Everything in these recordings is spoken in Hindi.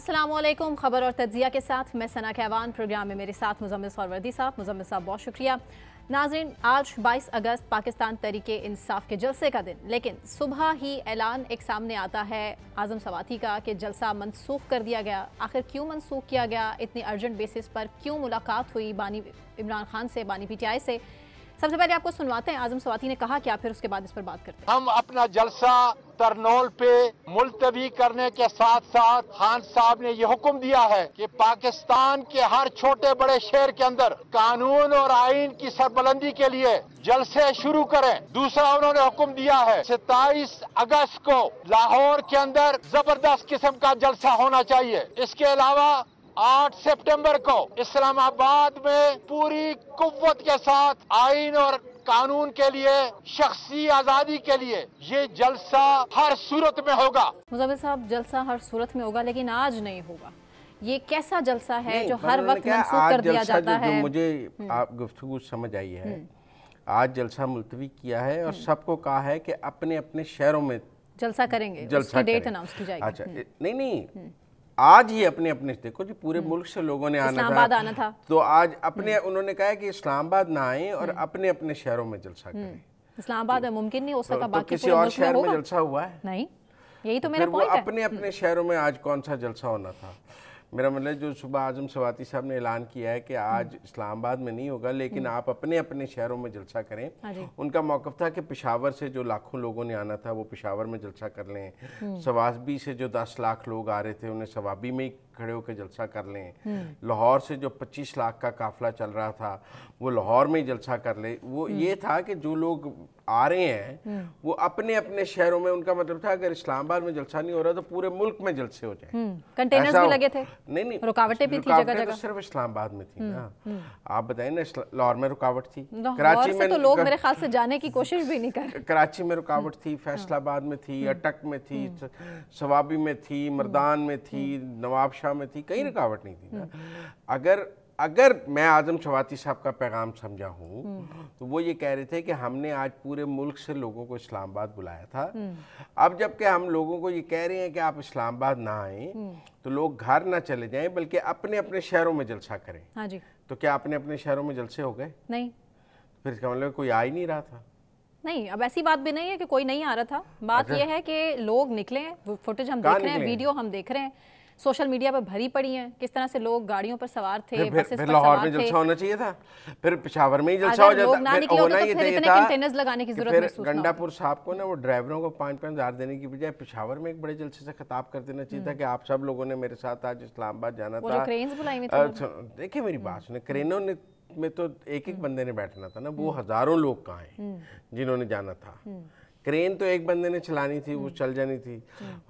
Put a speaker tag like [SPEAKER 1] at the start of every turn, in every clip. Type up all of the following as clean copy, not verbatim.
[SPEAKER 1] अस्सलामुअलैकुम। खबर और तज्जिया के साथ मैं सना कहवान। प्रोग्राम में मेरे साथ मुजम्मिल सरवर्दी साहब। मुजम्मिल साहब बहुत शुक्रिया। नाज़रीन, आज 22 अगस्त पाकिस्तान तरीके इंसाफ के जलसे का दिन, लेकिन सुबह ही ऐलान एक सामने आता है आज़म सवाती का कि जलसा मनसूख कर दिया गया। आखिर क्यों मनसूख किया गया? इतनी अर्जेंट बेसिस पर क्यों मुलाकात हुई बानी इमरान खान से, बानी पीटीआई से? सबसे पहले आपको सुनवाते हैं आज़म सवाती ने कहा क्या, फिर उसके बाद इस पर बात करते हैं।
[SPEAKER 2] हम अपना जलसा तरनोल पे मुलतवी करने के साथ साथ खान साहब ने ये हुक्म दिया है कि पाकिस्तान के हर छोटे बड़े शहर के अंदर कानून और आइन की सरबलंदी के लिए जलसे शुरू करें। दूसरा उन्होंने हुक्म दिया है 27 अगस्त को लाहौर के अंदर जबरदस्त किस्म का जलसा होना चाहिए। इसके अलावा 8 सितंबर को इस्लामाबाद में पूरी कुव्वत के साथ आइन और कानून के लिए, शख्सी आजादी के लिए ये जलसा हर सूरत में होगा।
[SPEAKER 1] मुजम्मिल साहब, जलसा हर सूरत में होगा लेकिन आज नहीं होगा। ये कैसा जलसा है जो हर वक्त मंसूख कर दिया जाता है?
[SPEAKER 3] मुझे आप गुफ्तगू समझ आई है। आज जलसा मुलतवी किया है और सबको कहा है कि अपने अपने शहरों में
[SPEAKER 1] जलसा करेंगे, उसकी डेट अनाउंस की जाएगी।
[SPEAKER 3] अच्छा, नहीं आज ही अपने अपने, देखो जी पूरे मुल्क से लोगों ने आना था तो आज अपने उन्होंने कहा है कि इस्लामाबाद ना आए और अपने अपने शहरों में जलसा करें।
[SPEAKER 1] इस्लामाबाद में मुमकिन नहीं हो सका, बाकी
[SPEAKER 3] किसी और शहर में जलसा हुआ है?
[SPEAKER 1] नहीं, यही तो मेरा पॉइंट है।
[SPEAKER 3] अपने अपने शहरों में आज कौन सा जलसा होना था? मेरा मतलब जो सुबह आज़म सवाती साहब ने ऐलान किया है कि आज इस्लामाबाद में नहीं होगा लेकिन आप अपने अपने शहरों में जलसा करें। उनका मौक़िफ़ था कि पेशावर से जो लाखों लोगों ने आना था वो पेशावर में जलसा कर लें। सवाबी से जो 10 लाख लोग आ रहे थे उन्हें सवाबी में ही खड़े होकर जलसा कर लें। लाहौर से जो 25 लाख का काफिला चल रहा था वो लाहौर में ही जलसा कर ले। वो ये था कि जो लोग आ रहे हैं वो अपने अपने शहरों में, उनका मतलब था अगर इस्लामाबाद में जलसा नहीं हो रहा तो पूरे मुल्क में जलसे हो जाए।
[SPEAKER 1] कंटेनर्स भी लगे थे,
[SPEAKER 3] नहीं
[SPEAKER 1] रुकावटें भी थी जगह जगह।
[SPEAKER 3] सिर्फ इस्लामाबाद में थी ना, आप बताइए ना। लाहौर में रुकावट थी,
[SPEAKER 1] कराची में तो लोग मेरे ख्याल से जाने की कोशिश भी नहीं कर रहे।
[SPEAKER 3] कराची में रुकावट थी, फैसलाबाद में थी, अटक में थी, सवाबी में थी, मर्दान में थी, नवाबशाह में थी, कहीं रुकावट नहीं थी ना। अगर मैं आज़म सवाती साहब का पैगाम समझा हूँ तो वो ये कह रहे थे कि हमने आज पूरे मुल्क से लोगों को इस्लामाबाद बुलाया था। अब जबकि हम लोगों को ये कह रहे हैं कि आप इस्लामाबाद ना आए तो लोग घर ना चले जाएं बल्कि अपने अपने शहरों में जलसा करें।
[SPEAKER 1] हाँ जी।
[SPEAKER 3] तो क्या अपने अपने शहरों में जलसे हो गए?
[SPEAKER 1] नहीं।
[SPEAKER 3] फिर इसका मतलब कोई आ ही नहीं रहा था?
[SPEAKER 1] नहीं, अब ऐसी बात भी नहीं है कि कोई नहीं आ रहा था। बात यह है कि लोग निकले, फुटेज हम देख रहे हैं, वीडियो हम देख रहे हैं, सोशल मीडिया पर भरी पड़ी हैं किस तरह से लोग गाड़ियों पर सवार थे, बसेस पर
[SPEAKER 3] लाहौर
[SPEAKER 1] सवार
[SPEAKER 3] में
[SPEAKER 1] थे।
[SPEAKER 3] जलसा होना चाहिए था, फिर पेशावर में ही जलसा हो जाता।
[SPEAKER 1] लोग ना निकले होते तो फिर इतने कंटेनर्स लगाने की जरूरत महसूस ना हो।
[SPEAKER 3] गंडापुर साहब को ना वो ड्राइवरों को 5-5 हज़ार देने की बजाय पेशावर में एक बड़े जलसे से खिताब कर देना चाहिए था कि आप सब लोगों ने मेरे साथ आज इस्लामाबाद जाना था। देखिए मेरी बात सुने, क्रेनों ने में तो एक बंदे ने बैठना था ना, वो हजारों लोग कहाँ हैं जिन्होंने जाना था। क्रेन तो एक बंदे ने चलानी थी, वो चल जानी थी।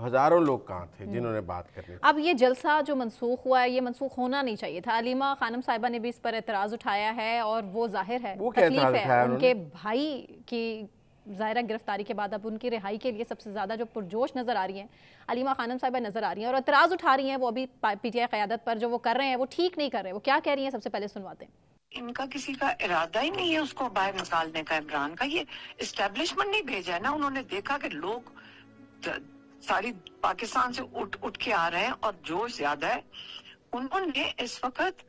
[SPEAKER 3] हजारों लोग कहाँ थे जिन्होंने बात करनी थी।
[SPEAKER 1] अब ये जलसा जो मनसूख हुआ है ये मनसूख होना नहीं चाहिए था। अलीमा खानम साहिबा ने भी इस पर एतराज उठाया है और वो जाहिर है तकलीफ है उनके भाई की ज़ाहिरा गिरफ्तारी के बाद अब उनकी रिहाई के लिए सबसे ज़्यादा जो पुरजोश नज़र आ रही हैं अलीमा खानम साहिबा नज़र आ रही हैं और एतराज़ उठा रही हैं वो अभी पीटीआई क़यादत पर। जो वो कर रहे हैं वो ठीक नहीं कर रहे। वो क्या कह रही हैं सबसे पहले सुनवाते हैं।
[SPEAKER 4] इनका किसी का इरादा ही नहीं है उसको बाहर निकालने का। इमरान का ये इस्टेब्लिशमेंट नहीं भेजा है ना, उन्होंने देखा कि लोग सारी पाकिस्तान से उठ के आ रहे हैं और जोश ज्यादा है। उन्होंने इस वक्त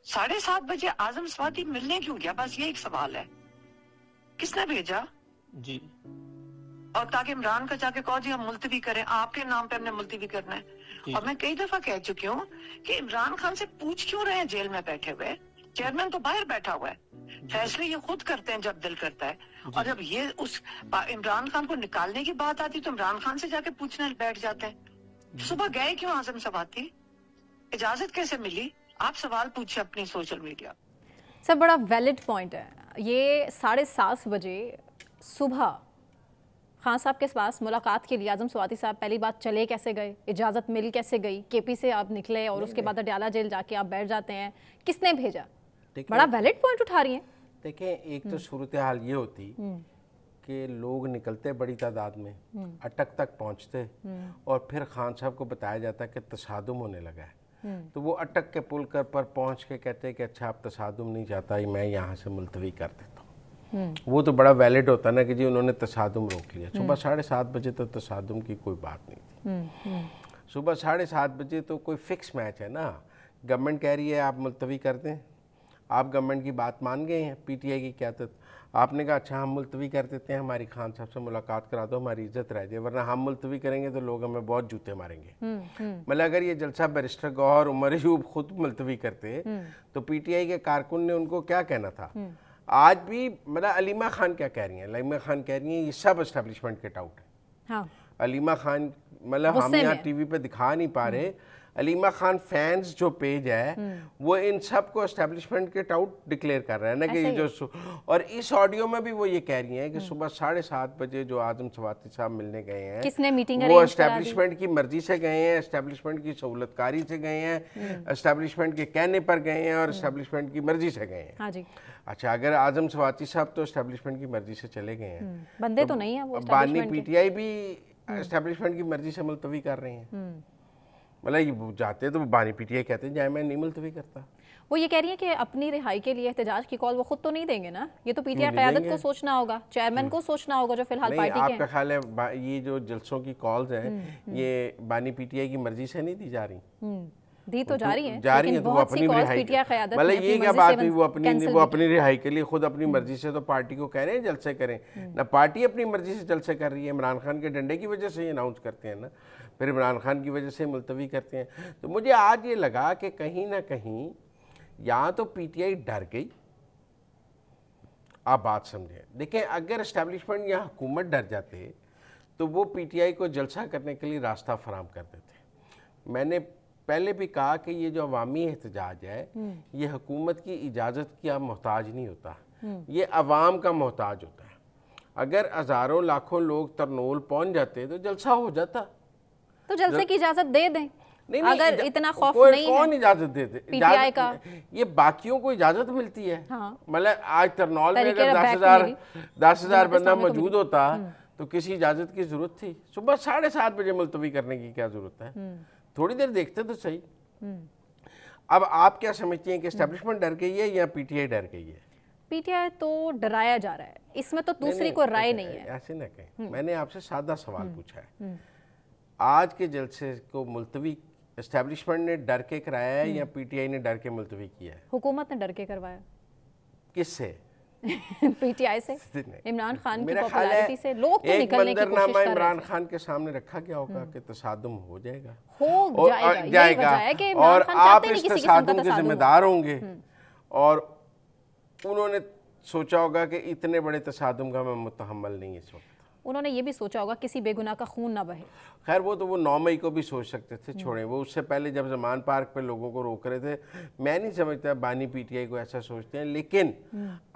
[SPEAKER 4] 7:30 बजे आज़म सवाती मिलने क्यों गया? बस ये एक सवाल है, किसने भेजा जी? और ताकि इमरान का जाके कहो जी हम मुलतवी करें, आपके नाम पे हमने मुलतवी करना है। और मैं कई दफा कह चुकी हूँ कि इमरान खान से पूछ क्यों रहे हैं जेल में बैठे हुए? चेयरमैन तो बाहर बैठा हुआ है, फैसले ये खुद करते हैं जब दिल करता है। और जब ये उस इमरान खान को निकालने की बात आती तो इमरान खान से जाके पूछने बैठ जाते हैं। सुबह गए क्यों आज़म सवाती? इजाजत कैसे मिली? आप सवाल पूछिए अपनी सोशल मीडिया।
[SPEAKER 1] सब बड़ा वैलिड पॉइंट है ये। 7:30 बजे सुबह खान साहब के पास मुलाकात के लिए आज़म सवाती साहब पहली बात चले कैसे गए, इजाज़त मिल कैसे गई? केपी से आप निकले और उसके बाद अडयाला जेल जाके आप बैठ जाते हैं, किसने भेजा? बड़ा वैलिड पॉइंट उठा रही हैं।
[SPEAKER 3] देखें, एक तो सूरत हाल ये होती कि लोग निकलते बड़ी तादाद में, अटक तक पहुंचते और फिर खान साहब को बताया जाता कि तसादुम होने लगा है तो वो अटक के पुल पर पहुंच के कहते कि अच्छा आप तसादुम नहीं चाहता, मैं यहाँ से मुलतवी कर देता हूँ। वो तो बड़ा वैलिड होता ना कि जी उन्होंने तसादुम रोक लिया। सुबह 7:30 बजे तक तसादुम की कोई बात नहीं थी। सुबह 7:30 बजे तो कोई फिक्स मैच है ना। गवर्नमेंट कह रही है आप मुलतवी कर दें, आप गवर्नमेंट की बात मान गए हैं, पीटीआई की क़यादत, आपने कहा अच्छा हम मुलतवी कर देते हैं, हमारी खान साहब से मुलाकात करा दो, हमारी इज्जत रह जाए, वरना हम मुलतवी करेंगे तो लोग हमें बहुत जूते मारेंगे। मतलब अगर ये जलसा बैरिस्टर गौहर उमर अयूब खुद मुलतवी करते तो पीटीआई के कारकुन ने उनको क्या कहना था। आज भी मतलब अलीमा खान क्या कह रही हैं, अलीमा खान कह रही हैं ये सब एस्टेब्लिशमेंट के टाउट है। हाँ। अलीमा खान मतलब हम यहाँ टीवी पे दिखा नहीं पा रहे, अलीमा खान फैंस जो पेज है वो इन सब को एस्टेब्लिशमेंट के टाउट डिक्लेयर कर रहे हैं ना कि ये जो, और इस ऑडियो में भी वो ये कह रही हैं कि सुबह 7:30 बजे जो आजम सवाती साहब मिलने गए हैं, किसने मीटिंग वो एस्टेब्लिशमेंट की मर्जी से गए हैं, एस्टेब्लिशमेंट की सहूलतकारी से गए हैं, एस्टेब्लिशमेंट के कहने पर गए हैं और एस्टेब्लिशमेंट की मर्जी से गए हैं। हाँ जी। अच्छा, अगर आजम सवाती साहब तो एस्टेब्लिशमेंट की मर्जी से चले गए हैं, बंदे तो नहीं है वो, बानी पीटीआई भी एस्टेब्लिशमेंट की मर्जी से मुलतवी कर रहे हैं। मतलब ये जाते तो बानी पीटीआई कहते हैं जाए, मैं नहीं मुलतवी करता। वो ये कह रही है कि अपनी रिहाई के लिए एहतजाज की कॉल वो खुद तो नहीं देंगे ना, ये तो पीटीआई क़यादत को सोचना होगा, चेयरमैन को सोचना होगा जो फिलहाल पार्टी के। आपका ख्याल है ये जो जलसों की कॉल्स हैं ये बानी पीटीआई की मर्जी से नहीं दी जा रही? दी तो जा रही है, तो वो अपनी रिहाई, मतलब ये क्या बात हुई, वो अपनी रिहाई के लिए खुद अपनी मर्जी से तो पार्टी को कह रहे हैं जलसे करें ना, पार्टी अपनी मर्जी से जलसे कर रही है। इमरान खान के डंडे की वजह से ये अनाउंस करते हैं ना, फिर इमरान खान की वजह से मुलतवी करते हैं। तो मुझे आज ये लगा कि कहीं ना कहीं या तो पीटीआई डर गई, आप बात समझें। देखें अगर एस्टेब्लिशमेंट या हुकूमत डर जाते तो वो पीटीआई को जलसा करने के लिए रास्ता फराम कर देते। मैंने पहले भी कहा कि ये जो अवामी एहतजाज है ये हुकूमत की इजाज़त का मोहताज नहीं होता, ये अवाम का मोहताज होता है। अगर हज़ारों लाखों लोग तरनोल पहुंच जाते तो जलसा हो जाता, तो जलसे की इजाज़त दे दें। नहीं, अगर इतना खौफ नहीं है, कौन इजाज़त देते पीटीआई का, ये बाकियों को इजाज़त मिलती है। मतलब आज तरनौल में अगर 10,000 बंदा मौजूद होता तो किसी इजाज़त की ज़रूरत थी? सुबह 7:30 बजे मुलतवी करने की क्या ज़रूरत है? थोड़ी देर देखते तो सही। अब आप क्या समझती हैं कि एस्टेब्लिशमेंट डर गई है या पीटीआई डर गई है? पीटीआई तो डराया जा रहा है, इसमें तो दूसरी को राय नहीं है। ऐसे ना कहें, मैंने आपसे सादा सवाल पूछा है, आज के जलसे को मुलतवी एस्टेब्लिशमेंट ने डर के कराया है या पीटीआई ने डर के मुलतवी किया है? हुकूमत ने डर के करवाया। किससे? पीटीआई से, इमरान खान की पॉपुलैरिटी से। लोग तो निकलने की कोशिश कर रहे हैं। इमरान खान के सामने रखा गया होगा कि तसादुम हो जाएगा, और आप इस तसादुम के जिम्मेदार होंगे, और उन्होंने सोचा होगा कि इतने बड़े तसादुम का मैं मुतहम्मल नहीं इस वक्त। उन्होंने ये भी सोचा होगा किसी बेगुनाह का खून ना बहे। खैर वो तो वो 9 मई को भी सोच सकते थे, छोड़ें वो, उससे पहले जब जमान पार्क पे लोगों को रोक रहे थे, मैं नहीं समझता बानी पीटीआई को ऐसा सोचते हैं। लेकिन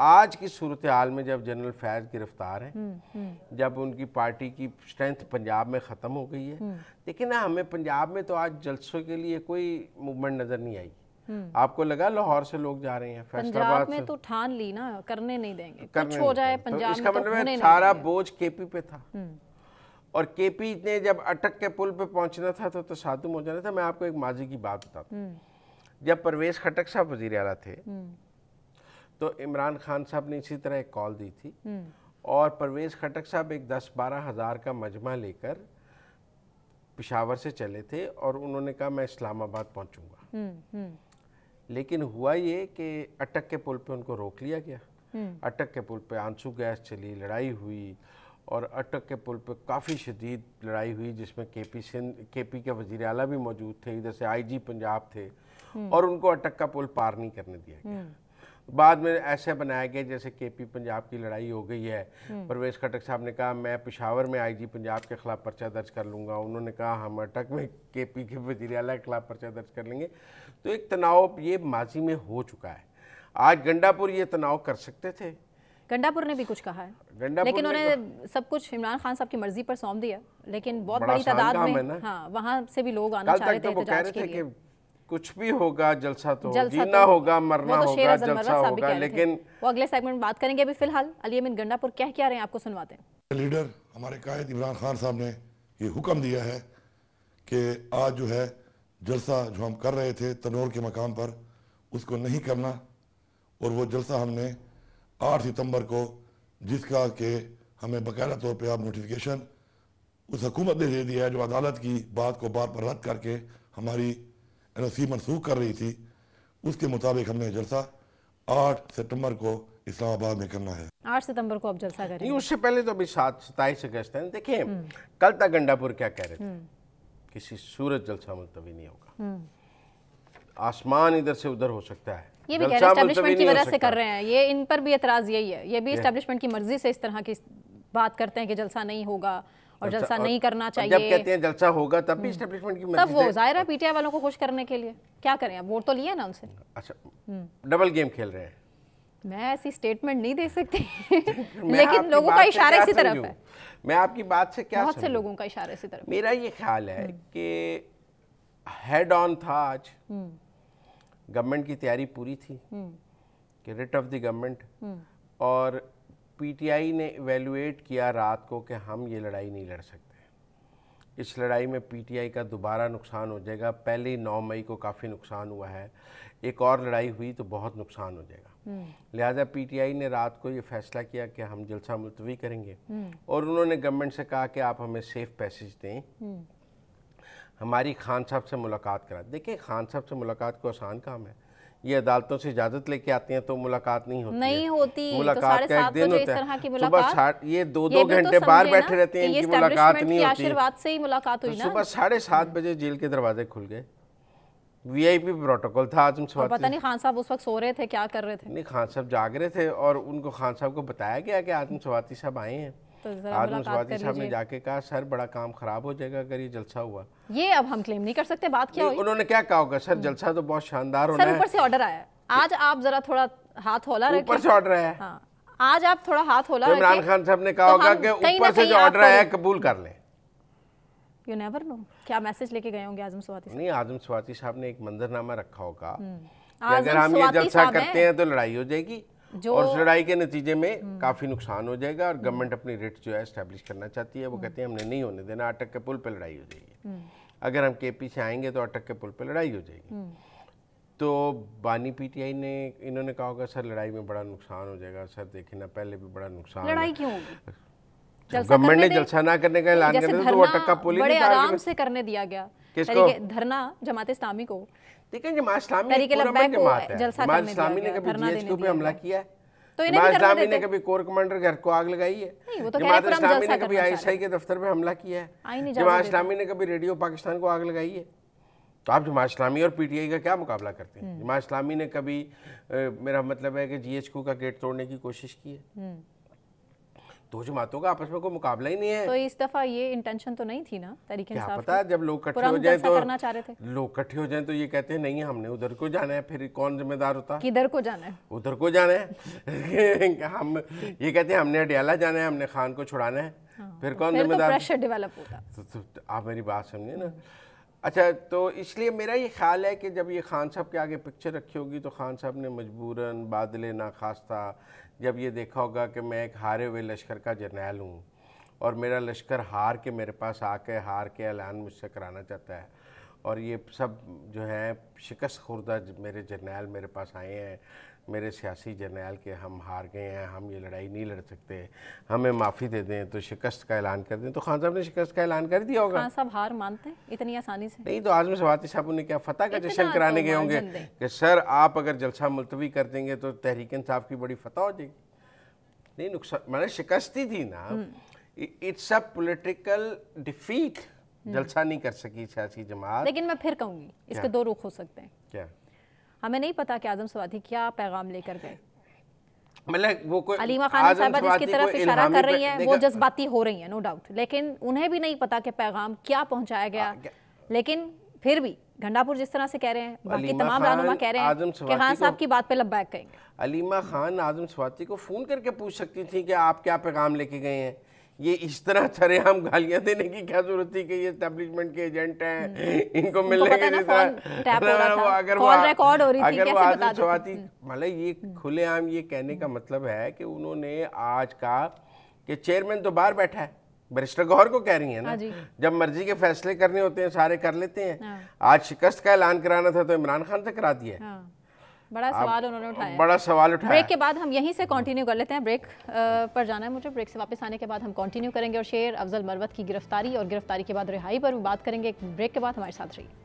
[SPEAKER 3] आज की सूरत हाल में जब जनरल फैज़ गिरफ्तार हैं, जब उनकी पार्टी की स्ट्रेंथ पंजाब में ख़त्म हो गई है, लेकिन ना हमें पंजाब में तो आज जलसों के लिए कोई मूवमेंट नज़र नहीं आई। आपको लगा लाहौर से लोग जा रहे हैं, फैसलाबाद में तो ठान ली ना करने नहीं देंगे, कुछ हो जाए पंजाब में, इसका मतलब सारा बोझ केपी पे था। और केपी ने जब अटक के पुल पे पहुंचना था तो तसादुम हो जाना था। मैं आपको एक माजी की बात बताता हूँ, जब परवेज खटक साहब वजीर आला थे तो इमरान खान साहब ने इसी तरह एक कॉल दी थी, और परवेज खटक साहब एक 10-12 हज़ार का मजमा लेकर पेशावर से चले थे और उन्होंने कहा मैं इस्लामाबाद पहुंचूंगा। लेकिन हुआ ये कि अटक के पुल पे उनको रोक लिया गया। अटक के पुल पे आंसू गैस चली, लड़ाई हुई, और अटक के पुल पे काफ़ी शदीद लड़ाई हुई जिसमें केपी के वज़ीर आला भी मौजूद थे, इधर से आईजी पंजाब थे, और उनको अटक का पुल पार नहीं करने दिया गया। बाद में ऐसे बनाया गया जैसे केपी पंजाब की लड़ाई हो गई है। परवेज खटक साहब ने कहा मैं पेशावर में आईजी पंजाब के खिलाफ पर्चा दर्ज कर लूँगा, उन्होंने कहा हम अटक में केपी के वज़ीर आला के खिलाफ पर्चा दर्ज कर लेंगे। तो एक तनाव ये माजी में हो चुका है। आज गंडापुर ये तनाव कर सकते थे, गंडापुर ने भी कुछ कहा है, लेकिन उन्होंने सब कुछ इमरान खान साहब की मर्जी पर सौंप दिया। लेकिन बहुत बड़ी तादाद में वहाँ से भी लोग आना चाह रहे थे एहतजाज के लिए। कुछ भी होगा जलसा तो जीना होगा, मरना होगा, जलसा होगा, लेकिन वो अगले सेगमेंट में बात करेंगे। अभी फिलहाल अली अमीन गंडापुर क्या रहे हैं आपको सुनवाते हैं।
[SPEAKER 5] लीडर हमारे कायद इमरान खान साहब ने ये हुक्म दिया है कि आज जो है जलसा जो हम कर रहे थे तनोर के मकाम पर उसको नहीं करना, और वो जलसा हमने 8 सितंबर को, जिसका कि हमें बाकायदा तौर पे आप नोटिफिकेशन उस हुकूमत ने दे दिया है जो अदालत की बात को बार बार रद्द करके हमारी NOC मनसूख कर रही थी। उसके मुताबिक हमने जलसा 8 सितंबर को इस्लामाबाद में करना है।
[SPEAKER 1] 8 सितंबर को अब जलसा करेंगे।
[SPEAKER 3] नहीं, उससे पहले तो अभी 27 अगस्त है। देखिए कल तक गंडापुर क्या कह रहे थे, किसी सूरत जलसा मुलतवी नहीं होगा, आसमान इधर से उधर हो सकता है।
[SPEAKER 1] ये भी कह रहे हैं एस्टेब्लिशमेंट की वजह से कर रहे हैं, ये इन पर भी एतराज यही है, ये भी एस्टेब्लिशमेंट की मर्जी से इस तरह की बात करते हैं कि जलसा नहीं होगा और जलसा नहीं करना चाहिए।
[SPEAKER 3] जब कहते हैं जलसा होगा तब भी एस्टेब्लिशमेंट की मर्जी,
[SPEAKER 1] तब वो जाहिर है PTI वालों को खुश करने के लिए क्या करें, अब वोट तो लिए ना उनसे।
[SPEAKER 3] अच्छा, डबल गेम खेल रहे हैं।
[SPEAKER 1] मैं ऐसी स्टेटमेंट नहीं दे सकती लेकिन लोगों का इशारा इसी तरफ है।
[SPEAKER 3] मैं आपकी बात से क्या
[SPEAKER 1] बहुत से लोगों का इशारा इसी तरफ।
[SPEAKER 3] मेरा ये ख्याल है कि हेड ऑन था आज, गवर्नमेंट की तैयारी पूरी थी कि रिट ऑफ द गवर्नमेंट, और PTI ने इवेलुएट किया रात को कि हम ये लड़ाई नहीं लड़ सकते, इस लड़ाई में PTI का दोबारा नुकसान हो जाएगा। पहले 9 मई को काफ़ी नुकसान हुआ है, एक और लड़ाई हुई तो बहुत नुकसान हो जाएगा। लिहाजा PTI ने रात को ये फैसला किया कि हम जलसा मुलतवी करेंगे, और उन्होंने गवर्नमेंट से कहा कि आप हमें सेफ पैसेज दें, हमारी खान साहब से मुलाकात करा। देखिए खान साहब से मुलाकात को आसान काम है, ये अदालतों से इजाजत लेके आते हैं तो मुलाकात नहीं होती, मुलाकात का एक दिन होता है, सुबह ये 2-2 घंटे बाहर बैठे रहते हैं, इनकी मुलाकात नहीं होती।
[SPEAKER 1] आशीर्वाद से ही मुलाकात हुई ना।
[SPEAKER 3] सुबह 7:30 बजे जेल के दरवाजे खुल गए, VIP प्रोटोकॉल था आजम स्वाति।
[SPEAKER 1] पता नहीं खान साहब उस वक्त सो रहे थे, क्या कर रहे थे?
[SPEAKER 3] नहीं, खान साहब जाग रहे थे और उनको खान साहब को बताया गया कि आजम स्वाति साहब आए हैं। आजम स्वाति साहब ने जाके कहा सर बड़ा काम खराब हो जाएगा अगर ये जलसा हुआ।
[SPEAKER 1] ये अब हम क्लेम नहीं कर सकते, बात क्या हुई?
[SPEAKER 3] उन्होंने क्या कहा होगा, सर जलसा तो बहुत शानदार होना है।
[SPEAKER 1] ऊपर से ऑर्डर आया है, आज आप जरा थोड़ा हाथ होला रखें।
[SPEAKER 3] ऊपर से ऑर्डर आया है,
[SPEAKER 1] आज आप थोड़ा हाथ होला रखें।
[SPEAKER 3] इमरान खान साहब ने कहा होगा कि ऊपर से जो ऑर्डर आया है कबूल कर लें।
[SPEAKER 1] यू नेवर नो, क्या मैसेज लेके गए होंगे आजम स्वाति साहब?
[SPEAKER 3] नहीं, आजम स्वाति साहब ने एक मंजरनामा रखा होगा कि अगर हम ये जलसा करते हैं तो लड़ाई हो जाएगी, और उस लड़ाई के नतीजे में काफी नुकसान हो जाएगा, और गवर्नमेंट अपनी रेट जो है एस्टेब्लिश करना चाहती है। वो कहते हैं हमने नहीं होने देना, अटक के पुल पे लड़ाई हो जाएगी, अगर हम KP से आएंगे तो अटक के पुल पे लड़ाई हो जाएगी। तो बानी PTI ने इन्होंने कहा होगा सर लड़ाई में बड़ा नुकसान हो जाएगा। सर देखे ना, पहले भी बड़ा नुकसान,
[SPEAKER 1] लड़ाई क्यों होगी?
[SPEAKER 3] गवर्नमेंट ने जलसा ना करने का ऐलान कर दिया तो वो अटक का पुल ही
[SPEAKER 1] बड़े आराम से करने दिया गया।
[SPEAKER 3] किसको?
[SPEAKER 1] धरना जमात इस्लामी को।
[SPEAKER 3] देखिए जमात इस्लामी एक पूरा जमात है, जमात इस्लामी ने कभी GHQ पे हमला किया है?
[SPEAKER 1] तो
[SPEAKER 3] जमात इस्लामी ने कभी कोर कमांडर घर को आग लगाई है? जमात इस्लामी ने कभी ISI के दफ्तर पे हमला किया है? जमात इस्लामी ने कभी रेडियो पाकिस्तान को आग लगाई है? तो आप जमात इस्लामी और PTI का क्या मुकाबला करते हैं? जमात इस्लामी ने कभी मेरा मतलब है कि GHQ का गेट तोड़ने की कोशिश की है? दो जमातों का आपस में कोई मुकाबला ही नहीं है।
[SPEAKER 1] तो इस दफा ये इंटेंशन तो नहीं थी ना तहरीक इंसाफ?
[SPEAKER 3] क्या पता जब लोग इकट्ठे हो जाए तो करना चाह रहे थे, लोग इकट्ठे हो जाए तो ये कहते हैं नहीं हमने उधर को जाना है, फिर कौन जिम्मेदार होता?
[SPEAKER 1] किधर को जाना है?
[SPEAKER 3] उधर को जाना है हम ये कहते हैं हमने अडियाला जाना है, हमने खान को छुड़ाना है, फिर कौन जिम्मेदार?
[SPEAKER 1] प्रेशर डेवलप होता।
[SPEAKER 3] तो आप मेरी बात समझिए ना। अच्छा, तो इसलिए मेरा ये ख्याल है कि जब ये खान साहब के आगे पिक्चर रखी होगी तो खान साहब ने मजबूरन बादले नाखास्ता जब ये देखा होगा कि मैं एक हारे हुए लश्कर का जर्नैल हूँ और मेरा लश्कर हार के मेरे पास आके हार के ऐलान मुझसे कराना चाहता है, और ये सब जो है शिकस्त खुर्दा मेरे जर्नैल मेरे पास आए हैं, मेरे सियासी जर्नैल के हम हार गए हैं, हम ये लड़ाई नहीं लड़ सकते, हमें माफ़ी दे दें तो शिकस्त का ऐलान कर दें। तो खान साहब ने शिकस्त का ऐलान कर दिया होगा।
[SPEAKER 1] खान साहब हार मानते हैं इतनी आसानी से?
[SPEAKER 3] नहीं, तो आजम स्वाति साहब ने क्या फतह का जश्न कराने गए होंगे कि सर आप अगर जलसा मुलतवी कर देंगे तो तहरीक इंसाफ की बड़ी फतह हो जाएगी? नहीं, नुकसान मैंने शिकस्त ही थी ना, इट्स अ पॉलिटिकल डिफीट। जलसा नहीं कर सकी सियासी जमात।
[SPEAKER 1] लेकिन मैं फिर कहूंगी इसके दो रुख हो सकते हैं।
[SPEAKER 3] क्या?
[SPEAKER 1] हमें नहीं पता कि आजम स्वाति क्या पैगाम लेकर गए।
[SPEAKER 3] मतलब वो कोई
[SPEAKER 1] अलीमा खान साहबा जिसकी तरफ इशारा कर रही हैं वो जज्बाती हो रही हैं, नो डाउट, लेकिन उन्हें भी नहीं पता कि पैगाम क्या पहुंचाया गया। लेकिन फिर भी गंडापुर जिस तरह से कह रहे हैं, बाकी तमाम रहनुमा कह रहे हैं कि खान साहब की बात पे लब्बैक कहेंगे।
[SPEAKER 3] अलीमा खान आजम स्वाति को फोन करके पूछ सकती थी कि आप क्या पैगाम लेके गए हैं। ये इस तरह सरेआम गालियां देने की क्या जरूरत थी कि ये एस्टेब्लिशमेंट के एजेंट हैं, इनको मिलने के लिए अगर वो आजम स्वाति मतलब ये खुलेआम ये कहने का मतलब है कि उन्होंने आज कहा कि चेयरमैन तो बाहर बैठा है, बैरिस्टर गौहर को कह रही है ना, जब मर्जी के फैसले करने होते हैं सारे कर लेते हैं। आज शिकस्त का ऐलान कराना था तो इमरान खान से करा दिया है।
[SPEAKER 1] बड़ा सवाल उन्होंने उठाया,
[SPEAKER 3] बड़ा सवाल उठाया।
[SPEAKER 1] ब्रेक के बाद हम यहीं से कंटिन्यू कर लेते हैं, ब्रेक पर जाना है मुझे, ब्रेक से वापस आने के बाद हम कंटिन्यू करेंगे और शेर अफजल मरवत की गिरफ्तारी और गिरफ्तारी के बाद रिहाई पर भी बात करेंगे। एक ब्रेक के बाद हमारे साथ रहिए।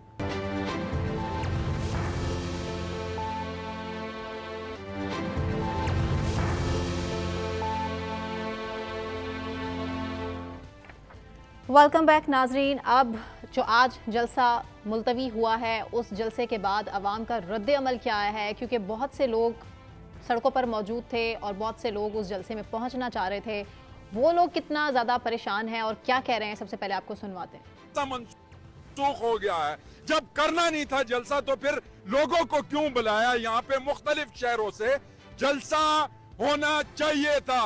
[SPEAKER 1] वेलकम बैक नाजरीन। अब जो आज जलसा मुलतवी हुआ है, उस जलसे के बाद अवाम का रद्द अमल क्या आया है, क्योंकि बहुत से लोग सड़कों पर मौजूद थे और बहुत से लोग उस जलसे में पहुंचना चाह रहे थे। वो लोग कितना ज़्यादा परेशान हैं और क्या कह रहे हैं, सबसे पहले आपको सुनवाते हैं।
[SPEAKER 6] मनसूख हो गया है, जब करना नहीं था जलसा तो फिर लोगों को क्यों बुलाया? यहाँ पे मुख्तलिफ शहरों से जलसा होना चाहिए था।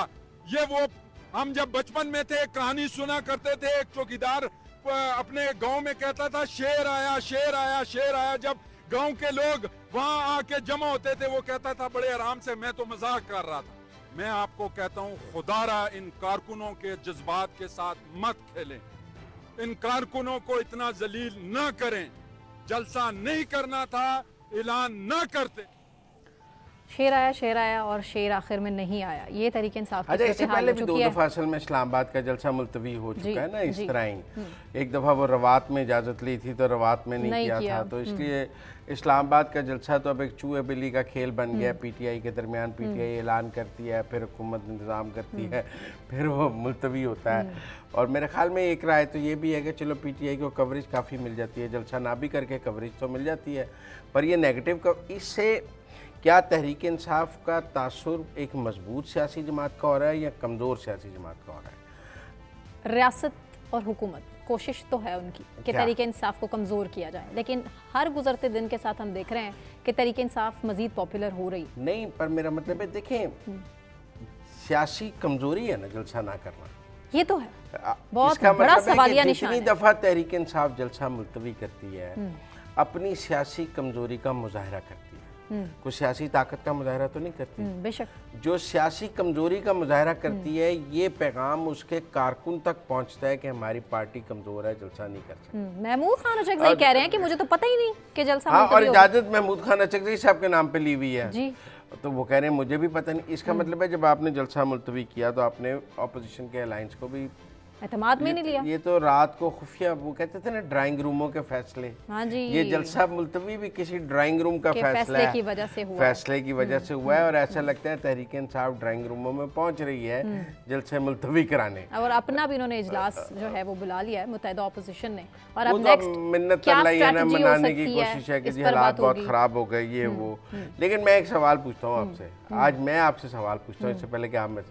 [SPEAKER 6] ये वो हम जब बचपन में थे कहानी सुना करते थे, एक चौकीदार अपने गांव में कहता था शेर आया शेर आया शेर आया। जब गांव के लोग वहां आके जमा होते थे वो कहता था बड़े आराम से, मैं तो मजाक कर रहा था। मैं आपको कहता हूं खुदारा इन कारकुनों के जज्बात के साथ मत खेलें, इन कारकुनों को इतना जलील न करें। जलसा नहीं करना था, ऐलान न करते।
[SPEAKER 1] शेर आया और शेर आखिर में नहीं आया, ये तहरीक इंसाफ की
[SPEAKER 3] इससे पहले भी 2 दफा असल में इस्लामाबाद का जलसा मुलतवी हो चुका है ना, इस तरह ही। एक दफा वो रवात में इजाजत ली थी तो रवात में नहीं किया था, तो इसलिए इस्लामाबाद का जलसा तो अब एक चूहे बिल्ली का खेल बन गया। पीटीआई के दरमियान पीटीआई ऐलान करती है, फिर हुकूमत इंतजाम करती है, फिर वो मुलतवी होता है। और मेरे ख्याल में एक राय तो ये भी है कि चलो पीटीआई को कवरेज काफ़ी मिल जाती है, जलसा ना भी करके कवरेज तो मिल जाती है, पर ये नेगेटिव इससे क्या तहरीक इंसाफ का तासुर एक मजबूत सियासी जमात का हो रहा है या कमज़ोर सियासी जमात का हो रहा है?
[SPEAKER 1] रियासत और हुकूमत कोशिश तो है उनकी कि तहरीक इंसाफ को कमज़ोर किया जाए, लेकिन हर गुजरते दिन के साथ हम देख रहे हैं कि तहरीक इंसाफ मजीद पॉपुलर हो रही
[SPEAKER 3] नहीं। पर मेरा मतलब है, देखें, सियासी कमज़ोरी है ना जलसा ना करना,
[SPEAKER 1] ये तो है बहुत बड़ा सवालिया निशान है।
[SPEAKER 3] जितनी दफ़ा तहरीक इंसाफ जलसा मुलतवी करती है अपनी सियासी कमज़ोरी का मुजाहरा करती है, कोई सियासी ताकत का मुजाहरा तो नहीं करती।
[SPEAKER 1] बेशक
[SPEAKER 3] जो सियासी कमजोरी का मुजाहरा करती है, ये पैगाम उसके कारकुन तक पहुंचता है कि हमारी पार्टी कमजोर है, जलसा नहीं कर सकती।
[SPEAKER 1] महमूद खान अचकज़ई कह रहे हैं कि मुझे तो पता ही नहीं कि जलसा।
[SPEAKER 3] हाँ, और इजाजत महमूद खान अचकज़ई साहब के नाम पे ली हुई है
[SPEAKER 1] जी।
[SPEAKER 3] तो वो कह रहे हैं मुझे भी पता नहीं। इसका मतलब है जब आपने जलसा मुलतवी किया तो आपने अपोजिशन के अलायंस को भी
[SPEAKER 1] एतमाद में नहीं लिया।
[SPEAKER 3] ये तो रात को खुफिया, वो कहते थे ना ड्राइंग रूमों के फैसले।
[SPEAKER 1] हाँ जी,
[SPEAKER 3] ये जलसा मुलतवी भी किसी ड्राइंग रूम का फैसले
[SPEAKER 1] की वजह से हुआ,
[SPEAKER 3] फैसले की वजह से हुआ है। और ऐसा लगता है तहरीक इंसाफ ड्राइंग रूमों में पहुंच रही है जलसे मुलतवी कराने।
[SPEAKER 1] और अपना भी उन्होंने इजलास जो है वो बुला लिया है मुत्तहिदा अपोजिशन ने। और
[SPEAKER 3] अब
[SPEAKER 1] नेक्स्ट
[SPEAKER 3] मिन्नत मनाने की कोशिश है कि जी हालात बहुत खराब हो गए, ये वो। लेकिन मैं एक सवाल पूछता हूँ आपसे, आज मैं आपसे सवाल पूछता हूँ, इससे पहले कि आप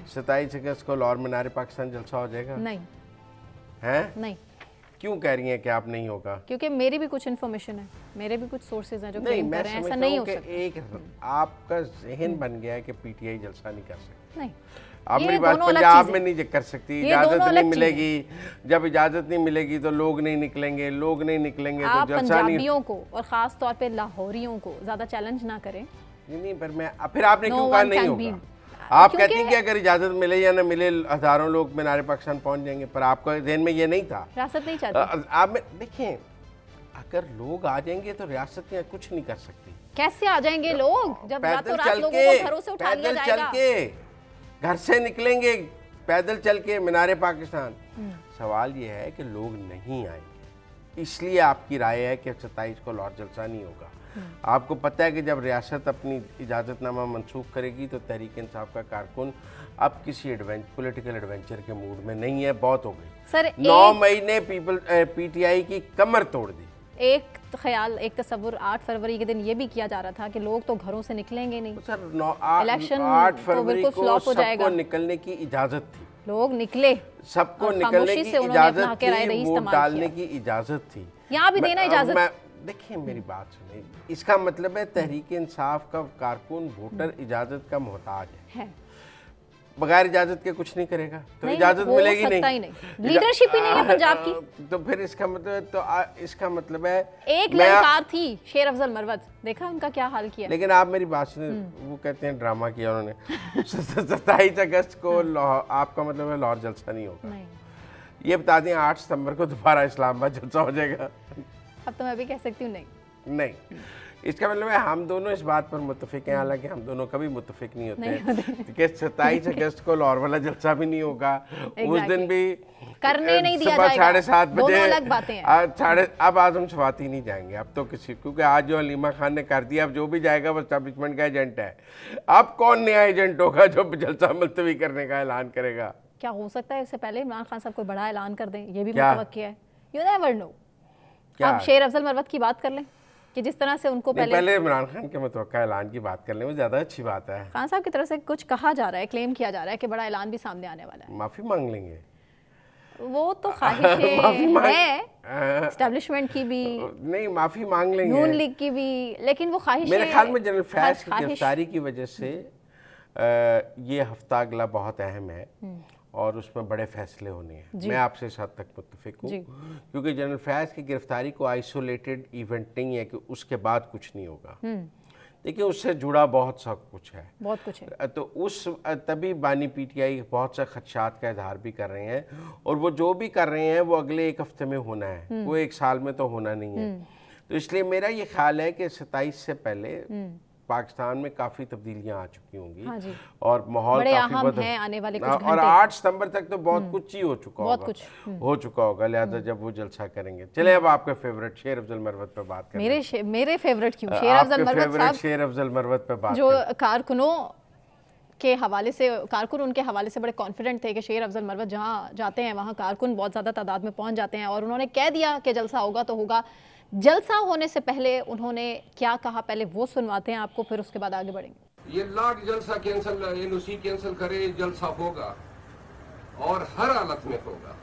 [SPEAKER 3] 27 अगस्त को लाहौर मीनार पाकिस्तान जलसा हो जाएगा?
[SPEAKER 1] नहीं
[SPEAKER 3] है?
[SPEAKER 1] नहीं।
[SPEAKER 3] क्यों कह रही हैं कि आप नहीं होगा?
[SPEAKER 1] क्योंकि मेरी भी कुछ इन्फॉर्मेशन है, मेरे भी कुछ सोर्सेज हैं जो क्लेम कर रहे हैं ऐसा नहीं हो सकता।
[SPEAKER 3] एक आपका जहन बन गया है कि पीटीआई जलसा नहीं कर सकती।
[SPEAKER 1] नहीं,
[SPEAKER 3] आप मेरी बात पंजाब में नहीं कर सकती, इजाजत नहीं मिलेगी। जब इजाजत नहीं मिलेगी तो लोग नहीं निकलेंगे, लोग नहीं निकलेंगे तो जलसा नहीं।
[SPEAKER 1] पंजाबियों को और खास तौर पे लाहौरियों को ज्यादा चैलेंज ना करें।
[SPEAKER 3] नहीं, पर मैं फिर आपने क्यों कहा नहीं होगा? आप कहती हैं कि अगर इजाजत मिले या ना मिले हजारों लोग मीनार पाकिस्तान पहुंच जाएंगे, पर आपका ध्यान में ये नहीं था।
[SPEAKER 1] रियासत नहीं चाहती।
[SPEAKER 3] आप देखें, अगर लोग आ जाएंगे तो रियासत कुछ नहीं कर सकती।
[SPEAKER 1] कैसे आ जाएंगे लोग जब रातों रात लोगों को घरों से उठा लिया जाएगा?
[SPEAKER 3] चल के घर से निकलेंगे, पैदल चल के मीनार पाकिस्तान। सवाल ये है कि लोग नहीं आएंगे, इसलिए आपकी राय है कि 27 को लाहौर जलसा नहीं होगा। आपको पता है कि जब रियासत अपनी इजाज़तनामा मंसूख करेगी तो तहरीक इंसाफ का कारकुन अब किसी पॉलिटिकल एडवेंचर के मूड में नहीं है, बहुत हो गई।
[SPEAKER 1] सर
[SPEAKER 3] 9 मई ने पीटीआई की कमर तोड़ दी।
[SPEAKER 1] एक ख्याल, एक तस्वुर 8 फरवरी के दिन ये भी किया जा रहा था कि लोग तो घरों से निकलेंगे नहीं।
[SPEAKER 3] तो सर इलेक्शन 8 फरवरी को सबको निकलने की इजाज़त थी, लोग निकले, सबको निकलने की इजाज़त थी, वोट डालने की इजाज़त थी।
[SPEAKER 1] यहाँ भी देना इजाज़त।
[SPEAKER 3] देखिए मेरी बात सुनिए, इसका मतलब है तहरीक इंसाफ का कारकुन वोटर इजाजत का मोहताज है। बगैर इजाजत के कुछ नहीं करेगा तो इजाजत मिलेगी नहीं।
[SPEAKER 1] लीडरशिप ही नहीं है पंजाब की।
[SPEAKER 3] तो फिर इसका मतलब है
[SPEAKER 1] एक ललकार थी शेर अफजल मरवत, देखा उनका क्या हाल किया।
[SPEAKER 3] लेकिन आप मेरी बात सुनिए, वो कहते हैं ड्रामा किया उन्होंने। 27 अगस्त को आपका मतलब है लाहौर जलसा नहीं होगा। ये बता दें 8 सितंबर को दोबारा इस्लामाबाद जलसा हो जाएगा।
[SPEAKER 1] अब तो मैं भी कह सकती हूँ नहीं,
[SPEAKER 3] इसका मतलब है हम दोनों इस बात पर मुत्तफिक हैं, हालांकि हम दोनों कभी मुत्तफिक नहीं होते कि 27 अगस्त को लाहौर वाला जलसा भी नहीं होगा। उस दिन भी
[SPEAKER 1] करने नहीं दिया
[SPEAKER 3] सुबह
[SPEAKER 1] जाएगा।
[SPEAKER 3] 7:30 बजे
[SPEAKER 1] दोनों अलग बातें हैं।
[SPEAKER 3] अब आजम स्वाति नहीं जाएंगे अब तो किसी, क्योंकि आज जो हलीमा खान ने कर दिया, अब जो भी जाएगा वो एस्टैब्लिशमेंट का एजेंट है। अब कौन नया एजेंट होगा जो जलसा मुलतवी करने का ऐलान करेगा?
[SPEAKER 1] क्या हो सकता है इससे पहले इमरान खान साहब कोई बड़ा ऐलान कर दें, ये भी मुतवक्की है। You never know. अब शेर अफजल मरवत की बात कर लें कि जिस तरह से उनको
[SPEAKER 3] पहले इमरान खान के मुतवक्का ऐलान की बात कर लें, वो ज्यादा अच्छी बात है।
[SPEAKER 1] खान साहब की तरफ से कुछ कहा जा रहा है, क्लेम किया जा रहा है कि बड़ा ऐलान भी सामने आने वाला है।
[SPEAKER 3] माफी मांग लेंगे,
[SPEAKER 1] वो तो ख्वाहिश है एस्टैब्लिशमेंट की भी,
[SPEAKER 3] नहीं माफी मांग लेंगे,
[SPEAKER 1] नून लीग की भी, लेकिन वो ख्वाहिश
[SPEAKER 3] मेरे ख्याल में जनरल फैज की गिरफ्तारी की वजह से ये हफ्ता अगला बहुत अहम है और उसमें बड़े फैसले होने हैं। मैं आपसे इस हद तक मुत्तफिक हूँ, क्योंकि जनरल फैज की गिरफ्तारी को आइसोलेटेड इवेंट नहीं है कि उसके बाद कुछ नहीं होगा। देखिए उससे जुड़ा बहुत सा कुछ है,
[SPEAKER 1] बहुत कुछ है।
[SPEAKER 3] तो उस तभी बानी पीटीआई बहुत से खदशात का इजहार भी कर रहे हैं, और वो जो भी कर रहे हैं वो अगले 1 हफ्ते में होना है, वो 1 साल में तो होना नहीं है। तो इसलिए मेरा ये ख्याल है कि 27 से पहले पाकिस्तान में काफी तब्दीलियां आ चुकी होंगी।
[SPEAKER 1] हाँ जी।
[SPEAKER 3] और माहौल काफी
[SPEAKER 1] है आने वाले कुछ
[SPEAKER 3] और 8 सितंबर तक तो बहुत कुछ ही हो चुका
[SPEAKER 1] बहुत
[SPEAKER 3] होगा,
[SPEAKER 1] कुछ
[SPEAKER 3] हो चुका होगा, लिहाजा जब वो जलसा करेंगे। चले अब आपके फेवरेट शेर अफजल मरवत पे बात करें।
[SPEAKER 1] मेरे फेवरेट क्यों? शेर अफजल मरवत साहब,
[SPEAKER 3] शेर अफजल मरवत पे बात
[SPEAKER 1] जो कारकुनों के हवाले से, कारकुन उनके हवाले से बड़े कॉन्फिडेंट थे कि शेर अफजल मरवत जहाँ जाते हैं वहाँ कारकुन बहुत ज़्यादा तादाद में पहुँच जाते हैं, और उन्होंने कह दिया कि जलसा होगा तो होगा। जलसा होने से पहले उन्होंने क्या कहा, पहले वो सुनवाते हैं आपको, फिर उसके बाद आगे बढ़ेंगे।
[SPEAKER 7] ये लाख जलसा कैंसिल, एनओसी कैंसिल करे, जलसा होगा और हर हालत में होगा।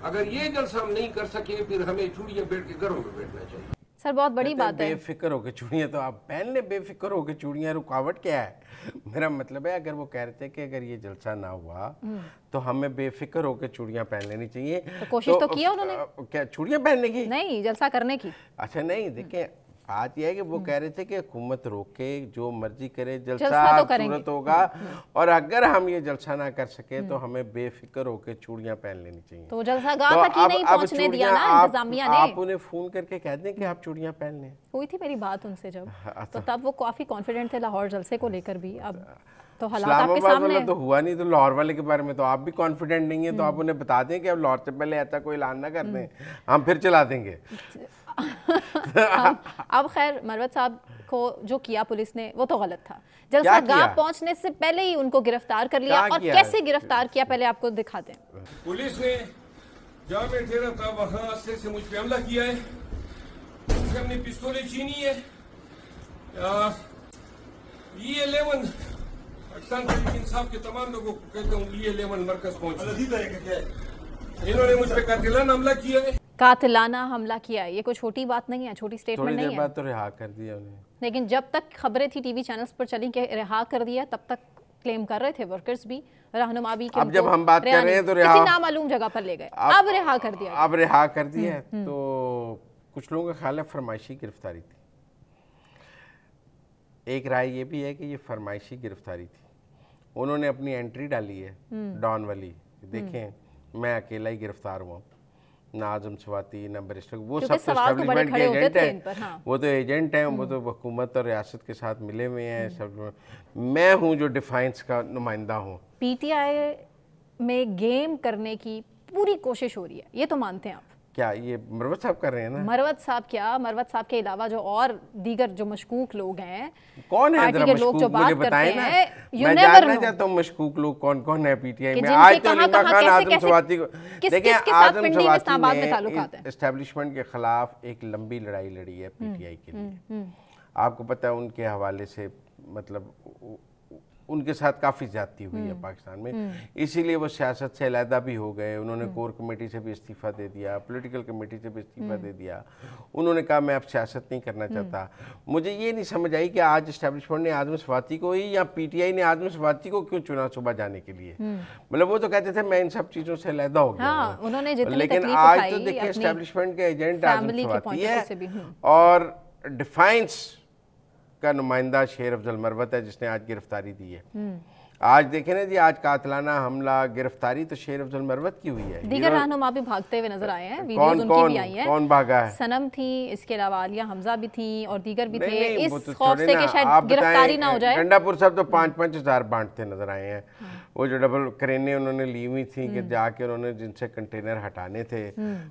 [SPEAKER 7] अगर ये जलसा हम नहीं कर सके फिर हमें चूड़ियां बैठ के घरों में बैठना चाहिए।
[SPEAKER 1] सर बहुत बड़ी बात है।
[SPEAKER 3] बेफिक्र होकर चूड़ियां तो आप पहन ले, बेफिक्र होकर चूड़ियां, रुकावट क्या है? मेरा मतलब है अगर वो कह रहे थे कि अगर ये जलसा ना हुआ तो हमें बेफिक्र होकर चूड़ियां पहन लेनी चाहिए।
[SPEAKER 1] तो कोशिश तो किया उन्होंने,
[SPEAKER 3] क्या चूड़ियां पहनने की?
[SPEAKER 1] नहीं, जलसा करने की।
[SPEAKER 3] अच्छा नहीं, देखिए बात यह है कि वो कह रहे थे कि हुकूमत रोके, जो मर्जी करे, जलसा
[SPEAKER 1] तो
[SPEAKER 3] सूरत होगा, और अगर हम ये जलसा ना कर सके तो हमें बेफिक्र होकर चूड़ियां पहन लेनी चाहिए।
[SPEAKER 1] तो जलसा गाह तक ही नहीं पहुंचने दिया ना इंतजामिया ने।
[SPEAKER 3] आप उन्हें फोन करके कह दें कि आप चूड़ियां पहन लें।
[SPEAKER 1] हुई थी मेरी बात उनसे जब, तो तब वो काफी कॉन्फिडेंट थे लाहौर जलसे को लेकर भी। अब तो हालात आपके सामने
[SPEAKER 3] तो हुआ नहीं, तो लाहौर वाले के बारे में तो आप भी कॉन्फिडेंट नहीं है, तो आप उन्हें बता दें कि अब लाहौर से पहले ऐसा कोई ऐलान ना कर दें, हम फिर चला देंगे।
[SPEAKER 1] अब खैर मरवत साहब को जो किया पुलिस ने वो तो गलत था। जलसा गाह पहुंचने से पहले ही उनको गिरफ्तार कर लिया, और कैसे गिरफ्तार किया पहले आपको दिखाते हैं।
[SPEAKER 7] पुलिस ने जहाँ मैं ठहरा था वहाँ से मुझ पे हमला किया है, हमने पिस्तौलें छीनी है। E11 पाकिस्तान तहरीक इंसाफ के तमाम लोगों को कहता हूँ E11 मरकज पहुंचे। इन्होंने मुझ पे कातिलाना हमला किया है।
[SPEAKER 1] कातिलाना हमला किया है, ये कोई छोटी बात नहीं है, छोटी स्टेटमेंट नहीं है।
[SPEAKER 3] थोड़ी देर बाद तो रिहा कर दिया उन्हें,
[SPEAKER 1] लेकिन जब तक खबरें थी टीवी चैनल्स पर चली कि रिहा कर दिया, तब तक क्लेम कर रहे थे वर्कर्स भी, रहनुमा भी।
[SPEAKER 3] अब जब हम बात कर रहे हैं तो
[SPEAKER 1] किसी नामालूम जगह पर ले गए, अब रिहा कर दिया।
[SPEAKER 3] अब रिहा कर दिया है, तो कुछ लोगों का ख्याल है फरमाइशी गिरफ्तारी थी। एक राय ये भी है कि ये फरमाइशी गिरफ्तारी थी, उन्होंने अपनी एंट्री डाली है डॉन वाली, देखें मैं अकेला ही गिरफ्तार हुआ, ना आजम स्वाति ना बैरिस्टर, वो सब एस्टैब्लिशमेंट के एजेंट हैं। हाँ। वो तो एजेंट हैं, वो तो हुकूमत और रियासत के साथ मिले हुए हैं सब। मैं हूँ जो डिफाइंस का नुमाइंदा हूँ।
[SPEAKER 1] पीटीआई में गेम करने की पूरी कोशिश हो रही है, ये तो मानते हैं आप?
[SPEAKER 3] क्या ये मरवत साहब कर रहे हैं ना?
[SPEAKER 1] मरवत साहब क्या, मरवत साहब के अलावा जो और दीगर जो मशकूक लोग हैं,
[SPEAKER 3] कौन है
[SPEAKER 1] जरा
[SPEAKER 3] मशकूक,
[SPEAKER 1] जो बात
[SPEAKER 3] मुझे बताएं ना, मैं जानना चाहता हूँ मशकूक लोग कौन कौन है पीटीआई में। आज तो हलीमा खान आजम स्वाति को देखिए, आजम स्वाति ने एस्टैब्लिशमेंट के खिलाफ एक लंबी लड़ाई लड़ी है पीटीआई के लिए। आपको पता है उनके हवाले से, मतलब उनके साथ काफ़ी ज्यादती हुई है पाकिस्तान में, इसीलिए वो सियासत से अलहदा भी हो गए। उन्होंने कोर कमेटी से भी इस्तीफ़ा दे दिया, पॉलिटिकल कमेटी से भी इस्तीफ़ा दे दिया। उन्होंने कहा मैं अब सियासत नहीं करना चाहता। मुझे ये नहीं समझ आई कि आज इस्टेब्लिशमेंट ने आजम स्वाति को ही या पीटीआई ने आजम स्वाति को क्यों चुना सुबह जाने के लिए। मतलब वो तो कहते थे मैं इन सब चीज़ों से अलहदा हो गया, लेकिन आज तो देखिए इस्टेब्लिशमेंट के एजेंट आजम स्वाति है और डिफाइंस का नुमाइंदा शेर अफजल मरवत है जिसने आज गिरफ्तारी दी है। आज देखें ना जी, आज कातलाना हमला गिरफ्तारी तो शेर अफजल मरवत की हुई है।
[SPEAKER 1] दीगर रहनुमा भी भागते हुए नजर आए हैं, वीडियोस उनकी भी आई हैं।
[SPEAKER 3] कौन भागा है?
[SPEAKER 1] सनम थी, इसके अलावा आलिया हमजा भी थी और दीगर भी थे। इस खौफ से कि शायद गिरफ्तारी ना हो जाए।
[SPEAKER 3] गंडापुर साहब तो 5-5 हज़ार बांटते नजर आए हैं। वो जो डबल क्रेनें उन्होंने ली हुई थी कि जाके उन्होंने जिनसे कंटेनर हटाने थे,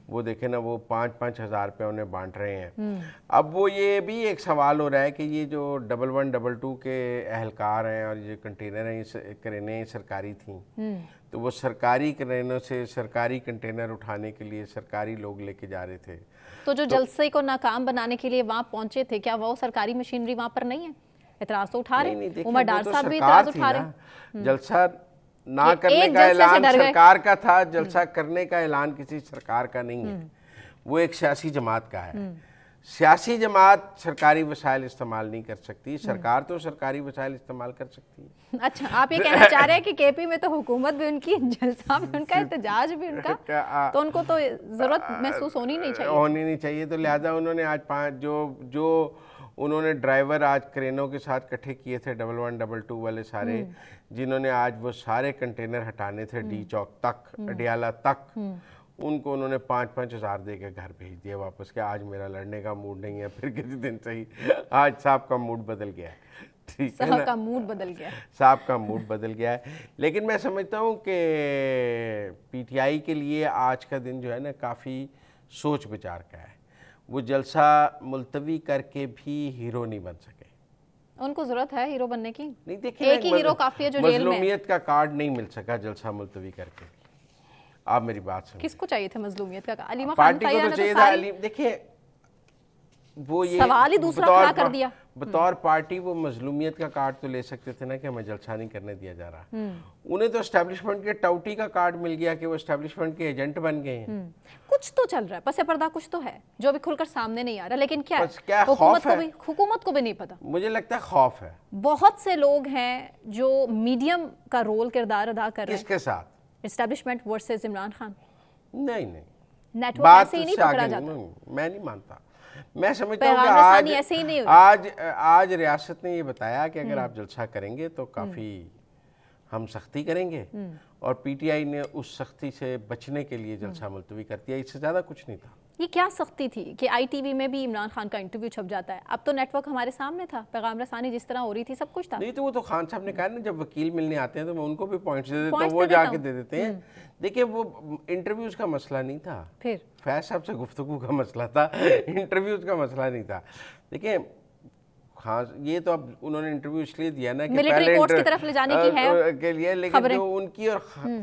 [SPEAKER 3] वो देखे ना, वो 5-5 हज़ार रुपये उन्हें बांट रहे हैं। अब वो ये भी एक सवाल हो रहा है कि ये जो 1122 के एहलकार हैं और ये कंटेनर हैं, ये क्रेनें सरकारी थी, तो वो सरकारी क्रेनों से सरकारी कंटेनर उठाने के लिए सरकारी लोग लेके जा रहे थे।
[SPEAKER 1] तो जो जलसे को नाकाम बनाने के लिए वहाँ पहुंचे थे, क्या वो सरकारी मशीनरी वहाँ पर नहीं है? इतराज तो उठा रहे, उमर डार साहब भी इतराज उठा रहे।
[SPEAKER 3] जलसा ना करने का ऐलान सरकार का था, जलसा करने का ऐलान किसी सरकार का नहीं है, वो एक सियासी जमात का है। सियासी जमात सरकारी वसाइल इस्तेमाल नहीं कर सकती, सरकार तो सरकारी वसाइल इस्तेमाल कर सकती है।
[SPEAKER 1] अच्छा, आप ये कहना चाह रहे हैं कि केपी में तो हुकूमत भी उनकी, जलसा भी उनका, एहतजाज भी उनका, तो उनको तो जरूरत महसूस होनी नहीं चाहिए।
[SPEAKER 3] तो लिहाजा उन्होंने आज 5 जो उन्होंने ड्राइवर आज क्रेनों के साथ इकट्ठे किए थे 1122 वाले सारे, जिन्होंने आज वो सारे कंटेनर हटाने थे डी चौक तक, अडियाला तक, उनको उन्होंने 5-5 हज़ार दे के घर भेज दिया वापस कि आज मेरा लड़ने का मूड नहीं है। फिर किसी दिन सही, आज साहब का मूड बदल गया है। ठीक है ना,
[SPEAKER 1] साहब का मूड बदल गया,
[SPEAKER 3] साहब का मूड बदल गया है। लेकिन मैं समझता हूँ कि पीटीआई के लिए आज का दिन जो है ना काफ़ी सोच विचार का है। वो जलसा मुलतवी करके भी हीरो नहीं बन सके।
[SPEAKER 1] उनको जरूरत है हीरो बनने की?
[SPEAKER 3] नहीं, देखिए
[SPEAKER 1] एक ही हीरो काफी है जो जेल में।
[SPEAKER 3] मजलूमियत का कार्ड नहीं मिल सका जलसा मुलतवी करके। आप मेरी बात सुनिए,
[SPEAKER 1] किसको चाहिए था मजलूमियत का? अलीमा
[SPEAKER 3] पार्टी को तो चाहिए था। देखिए वो ये
[SPEAKER 1] सवाल ही दूसरा खड़ा कर दिया।
[SPEAKER 3] बतौर पार्टी वो मजलूमियत का कार्ड तो ले सकते थे ना कि हमें जलसा नहीं करने दिया जा रहा। उन्हें तो एस्टेब्लिशमेंट के टाउटी का कार्ड मिल गया कि वो एस्टेब्लिशमेंट के एजेंट बन गए हैं।
[SPEAKER 1] कुछ तो चल रहा है, पसे पर्दा कुछ तो है जो भी खुलकर सामने नहीं आ रहा। लेकिन क्या हुकूमत को भी नहीं पता।
[SPEAKER 3] मुझे लगता है खौफ है।
[SPEAKER 1] बहुत से लोग हैं जो मीडियम का रोल किरदार अदा कर रहे हैं।
[SPEAKER 3] किसके साथ?
[SPEAKER 1] Establishment versus Imran Khan.
[SPEAKER 3] नहीं,
[SPEAKER 1] नेटवर्क ऐसे ही नहीं पकड़ा जाता।
[SPEAKER 3] मैं नहीं मानता। मैं समझता हूँ कि आज रियासत ने ये बताया कि अगर आप जलसा करेंगे तो काफ़ी हम सख्ती करेंगे, और पीटीआई ने उस सख्ती से बचने के लिए जलसा मुलतवी कर दिया। इससे ज़्यादा कुछ नहीं था।
[SPEAKER 1] ये क्या सख्ती थी कि आईटीवी में भी इमरान खान का इंटरव्यू छप जाता है? अब तो नेटवर्क हमारे सामने था, पैगाम रसानी जिस तरह हो रही थी, सब कुछ था।
[SPEAKER 3] नहीं तो वो तो खान साहब ने कहा ना, जब वकील मिलने आते हैं तो मैं उनको भी पॉइंट्स दे देता हूँ, वो जाके दे देते हैं। देखिए वो इंटरव्यूज का मसला नहीं था,
[SPEAKER 1] फिर
[SPEAKER 3] फैज साहब से गुफ्तगू का मसला था, इंटरव्यूज का मसला नहीं था। देखिए हाँ, ये तो अब उन्होंने इंटरव्यू इसलिए दिया ना कि
[SPEAKER 1] मिलिट्री कोर्ट की तरफ ले जाने की है
[SPEAKER 3] के लिए, लेकिन जो उनकी और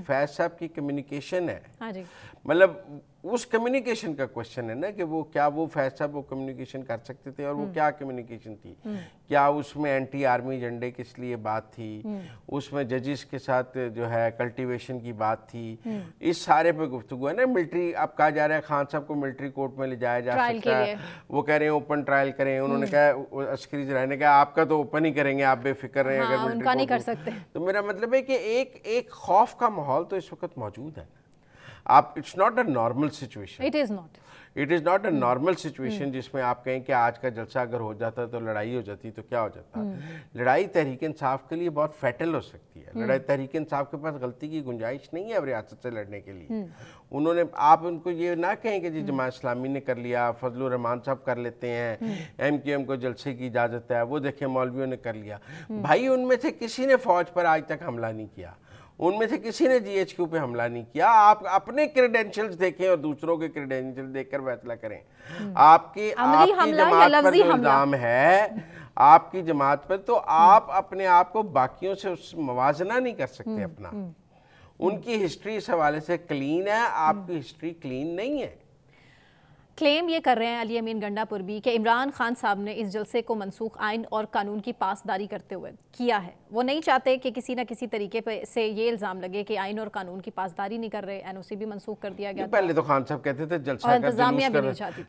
[SPEAKER 3] फैज साहब की कम्युनिकेशन है,
[SPEAKER 1] हाँ जी,
[SPEAKER 3] मतलब उस कम्युनिकेशन का क्वेश्चन है ना कि वो क्या वो फैज साहब वो कम्युनिकेशन कर सकते थे, और वो क्या कम्युनिकेशन थी? क्या उसमें एंटी आर्मी एजेंडे किस लिए बात थी? उसमें जजिस के साथ जो है कल्टीवेशन की बात थी? इस सारे पे गुफ्तगू है ना। मिलिट्री, अब कहा जा रहा है खान साहब को मिलिट्री कोर्ट में ले जाया जा सकता है, वो कह रहे हैं ओपन ट्रायल करें। उन्होंने कहा, अस्करी जराए ने कहा आपका तो ओपन ही करेंगे, आप बेफिक्र रहें, अगर
[SPEAKER 1] उनका नहीं कर सकते।
[SPEAKER 3] तो मेरा मतलब है कि एक खौफ का माहौल तो इस वक्त मौजूद है। आप, it's not a normal situation, it is not a normal situation जिसमें आप कहें कि आज का जलसा अगर हो जाता तो लड़ाई हो जाती, तो क्या हो जाता? लड़ाई तहरीक इंसाफ के लिए बहुत फैटल हो सकती है। लड़ाई तहरीक इंसाफ के पास गलती की गुंजाइश नहीं है अब रियासत से लड़ने के लिए। उन्होंने, आप उनको ये ना कहें कि जी जमात इस्लामी ने कर लिया, फजलुर रहमान साहब कर लेते हैं, MQM को जलसे की इजाज़त है, वो देखें मौलवियों ने कर लिया। भाई उनमें से किसी ने फौज पर आज तक हमला नहीं किया, उनमें से किसी ने GHQ पे हमला नहीं किया। आप अपने क्रेडेंशियल्स देखें और दूसरों के क्रेडेंशियल देखकर फैसला करें। आपकी जमात पर जो इल्जाम है, आपकी जमात पर, तो आप अपने आप को बाकियों से उस मवाजना नहीं कर सकते अपना। उनकी हिस्ट्री इस हवाले से क्लीन है, आपकी हिस्ट्री क्लीन नहीं है।
[SPEAKER 1] क्लेम ये कर रहे हैं अली अमीन गंडापुर भी कि इमरान खान साहब ने इस जलसे को मनसूख आइन और कानून की पासदारी करते हुए किया है। वो नहीं चाहते कि किसी न किसी तरीके से ये इल्ज़ाम लगे कि आइन और कानून की पासदारी नहीं कर रहे। NOC भी मनसूख कर दिया गया।
[SPEAKER 3] पहले तो खान साहब कहते थे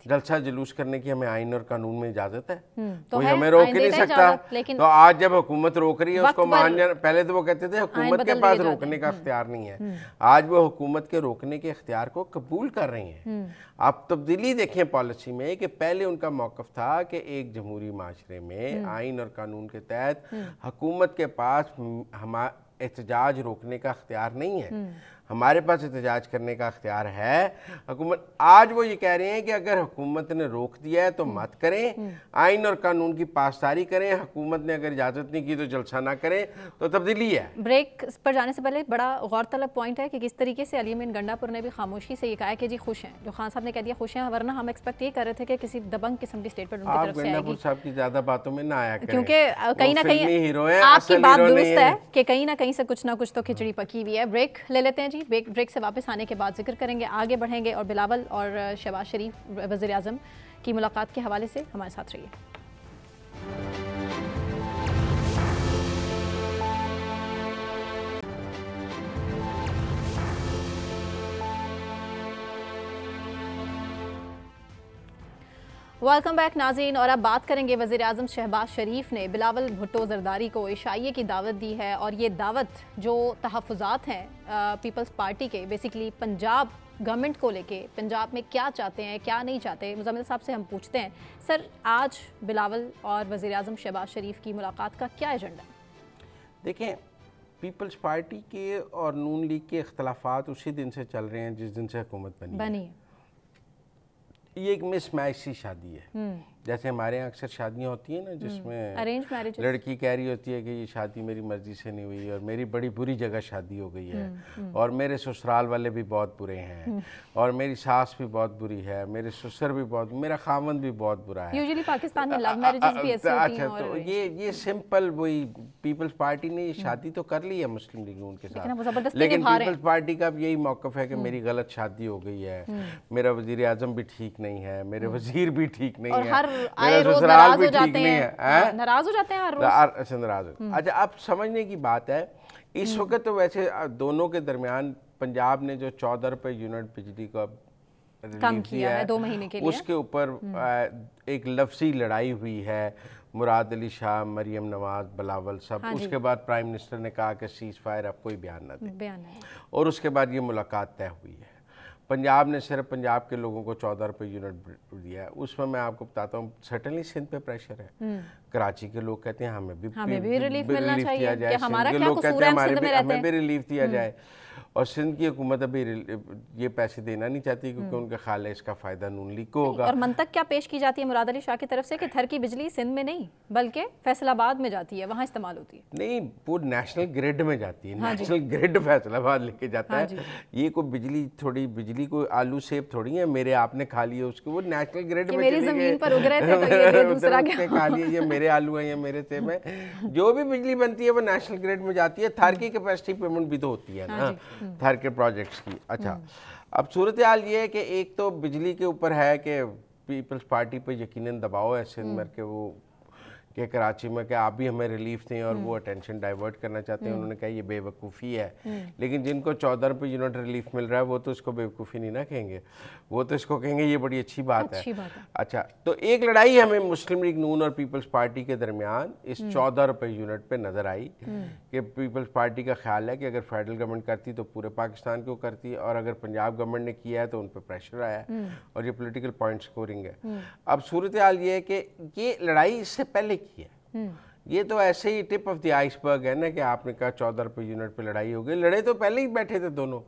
[SPEAKER 3] जलसा जुलूस करने की हमें आइन और कानून में इजाजत है, तो हमें रोक ही नहीं सकता। लेकिन तो आज जब हुकूमत रोक रही है उसको मान जाना। पहले तो वो कहते थे हुकूमत के पास रोकने का इख्तियार नहीं है, आज वो हुकूमत के रोकने के इख्तियार को कबूल कर रही हैं। आप तब्दीली देखें पॉलिसी में कि पहले उनका मौक़िफ़ था कि एक जमहूरी माशरे में आइन और कानून के तहत हुकूमत के पास एहतजाज रोकने का अख्तियार नहीं है, हमारे पास एहतजाज करने का अख्तियार है। हुकूमत आज वो ये कह रहे हैं कि अगर हुकूमत ने रोक दिया है तो मत करें, आइन और कानून की पासदारी करें, हुकूमत ने अगर इजाज़त नहीं की तो जलसा ना करें, तो तब्दीली है।
[SPEAKER 1] ब्रेक पर जाने से पहले बड़ा गौरतलब पॉइंट है कि किस तरीके से अली अमीन गंडापुर ने भी खामोशी से ये कहा है कि जी खुश हैं, जो खान साहब ने कह दिया खुश हैं, वरना हम एक्सपेक्ट ये कर रहे थे कि किसी दबंग किस्म की स्टेटमेंट उनकी तरफ से आएगी।
[SPEAKER 3] साहब की ज़्यादा बातों में ना आया करें,
[SPEAKER 1] क्योंकि कहीं ना कहीं
[SPEAKER 3] हीरो है,
[SPEAKER 1] आपकी बात दुरुस्त है कि कहीं ना कहीं से कुछ ना कुछ तो खिचड़ी पकी हुई है। ब्रेक ले लेते हैं जी, ब्रेक से वापस आने के बाद जिक्र करेंगे, आगे बढ़ेंगे और बिलावल और शहबाज शरीफ वज़ीर आज़म की मुलाकात के हवाले से हमारे साथ रहिए। वेलकम बैक नाज़रीन, और अब बात करेंगे वज़ीर आज़म शहबाज शरीफ ने बिलावल भुट्टो ज़रदारी को इशाइये की दावत दी है, और ये दावत जो तहफ़्फ़ुज़ात हैं पीपल्स पार्टी के बेसिकली पंजाब गवर्नमेंट को लेके, पंजाब में क्या चाहते हैं क्या नहीं चाहते, मुज़म्मिल साहब से हम पूछते हैं। सर, आज बिलावल और वज़ीर आज़म शहबाज शरीफ की मुलाकात का क्या एजेंडा है?
[SPEAKER 3] देखें, पीपल्स पार्टी के और नून लीग के इख्तलाफात उसी दिन से चल रहे हैं जिस दिन से हुकूमत बनी है। ये एक मिसमैच सी शादी है, जैसे हमारे यहाँ अक्सर शादियाँ होती हैं ना जिसमें
[SPEAKER 1] अरेंज मैरिज,
[SPEAKER 3] लड़की कह रही होती है कि ये शादी मेरी मर्जी से नहीं हुई और मेरी बड़ी बुरी जगह शादी हो गई है और मेरे ससुराल वाले भी बहुत बुरे हैं और मेरी सास भी बहुत बुरी है, मेरे ससुर भी बहुत, मेरा खामन भी बहुत बुरा है।
[SPEAKER 1] यूजुअली पाकिस्तान में लव मैरिजेस भी ऐसी होती हैं।
[SPEAKER 3] अच्छा, तो ये सिंपल वही पीपल्स पार्टी ने ये शादी तो कर ली है मुस्लिम लीग नून के साथ, लेकिन पीपल्स पार्टी का यही मौक़िफ़ है कि मेरी गलत शादी हो गई है, मेरा वज़ीर आज़म भी ठीक नहीं है, मेरे वज़ीर भी ठीक नहीं है,
[SPEAKER 1] आए रोज नाराज हो जाते हैं, नाराज हो जाते हैं हर रोज।
[SPEAKER 3] अच्छा, नाराज हो। अच्छा, अब समझने की बात है, इस वक्त तो वैसे दोनों के दरमियान पंजाब ने जो 14 रुपये यूनिट बिजली का
[SPEAKER 1] कम किया है 2 महीने के लिए,
[SPEAKER 3] उसके ऊपर एक लफ्ज़ी लड़ाई हुई है, मुराद अली शाह, मरियम नवाज, बिलावल सब। उसके बाद प्राइम मिनिस्टर ने कहा कि सीज़ फायर अब कोई बयान न दे, और उसके बाद ये मुलाकात तय हुई है। पंजाब ने सिर्फ पंजाब के लोगों को 14 रुपये यूनिट दिया है। उसमें मैं आपको बताता हूँ, सर्टेनली सिंध पे प्रेशर है, कराची के लोग कहते हैं हमें भी रिलीफ दिया जाए, सिंध के लोग कहते हैं हमें भी रिलीफ दिया जाए, और सिंध की हुकूमत अभी ये पैसे देना नहीं चाहती क्योंकि उनका ख्याल है इसका फ़ायदा नून लीग को होगा।
[SPEAKER 1] और मंतक क्या पेश की जाती है मुराद अली शाह की तरफ से कि थर की बिजली सिंध में नहीं बल्कि फैसलाबाद में जाती है, वहाँ इस्तेमाल होती है।
[SPEAKER 3] नहीं, वो नेशनल ग्रिड में जाती है, नेशनल ग्रिड फैसलाबाद लेके जाता है। ये कोई बिजली कोई आलू सेब थोड़ी है मेरे आपने खा लिए उसके, वो नेशनल ग्रिड में
[SPEAKER 1] मेरी ज़मीन पर उग रहे थे तो ये दूसरा क्या
[SPEAKER 3] खा लिए, ये मेरे आलू हैं, ये मेरे सेब हैं। जो भी बिजली बनती है वो नेशनल ग्रिड में जाती है। थर की कैपेसिटी पेमेंट भी तो होती है ना थर के प्रोजेक्ट्स की। अच्छा, अब सूरत हाल ये है कि एक तो बिजली के ऊपर है कि पीपल्स पार्टी पे यकीनन दबाव है सिंध में कि वो कि कराची में कि आप भी हमें रिलीफ दें, और वो अटेंशन डाइवर्ट करना चाहते हैं। उन्होंने कहा ये बेवकूफ़ी है, लेकिन जिनको 14 रुपये यूनिट रिलीफ मिल रहा है वो तो इसको बेवकूफ़ी नहीं ना कहेंगे, वो तो इसको कहेंगे ये बड़ी अच्छी बात है। अच्छा, तो एक लड़ाई हमें मुस्लिम लीग नून और पीपल्स पार्टी के दरमियान इस 14 रुपये यूनिट पे नज़र आई कि पीपल्स पार्टी का ख्याल है कि अगर फेडरल गवर्नमेंट करती तो पूरे पाकिस्तान को करती, और अगर पंजाब गवर्नमेंट ने किया है तो उन पर प्रेशर आया और ये पोलिटिकल पॉइंट स्कोरिंग है। अब सूरत हाल ये है कि ये लड़ाई इससे पहले की है, ये तो ऐसे ही टिप ऑफ द आइसबर्ग है ना कि आपने कहा 14 रुपये यूनिट पे लड़ाई हो गई, लड़े तो पहले ही बैठे थे दोनों।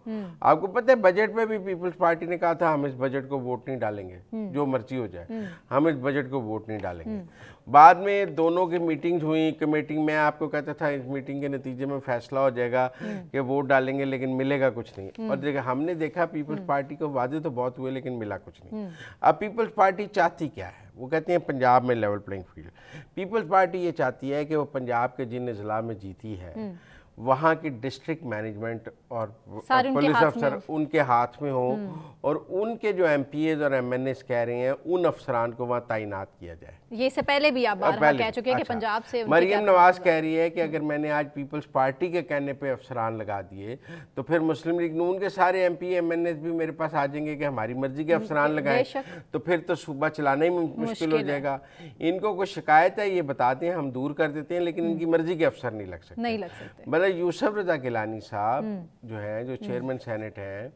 [SPEAKER 3] आपको पता है बजट में भी पीपल्स पार्टी ने कहा था हम इस बजट को वोट नहीं डालेंगे, जो मर्जी हो जाए हम इस बजट को वोट नहीं डालेंगे। बाद में दोनों की मीटिंग्स हुई कमेटी में, आपको कहता था इस मीटिंग के नतीजे में फैसला हो जाएगा कि वोट डालेंगे, लेकिन मिलेगा कुछ नहीं। और देखा हमने देखा पीपल्स पार्टी को वादे तो बहुत हुए लेकिन मिला कुछ नहीं। अब पीपल्स पार्टी चाहती क्या है, वो कहते हैं पंजाब में level playing field. Peoples Party ये चाहती है कि वो पंजाब के जिन अजला में जीती है वहाँ की डिस्ट्रिक्ट मैनेजमेंट और पुलिस अफसर उनके हाथ में हो, और उनके जो MPAs और MNAs कह रहे हैं उन अफसरान को वहाँ तैनात किया जाए।
[SPEAKER 1] ये इससे पहले भी आप बार कह चुके हैं कि पंजाब से
[SPEAKER 3] मरियम नवाज कह रही है कि अगर मैंने आज पीपल्स पार्टी के कहने पे अफसरान लगा दिए तो फिर मुस्लिम लीग नून के सारे MP MNAs भी मेरे पास आ जाएंगे कि हमारी मर्जी के अफसरान लगाए, तो फिर तो सूबा चलाना ही मुश्किल हो जाएगा। इनको कोई शिकायत है ये बताते हैं, हम दूर कर देते हैं, लेकिन इनकी मर्जी के अफसर नहीं लग सकते। मतलब यूसुफ रजा गिलानी साहब जो है, जो चेयरमैन सेनेट हैं,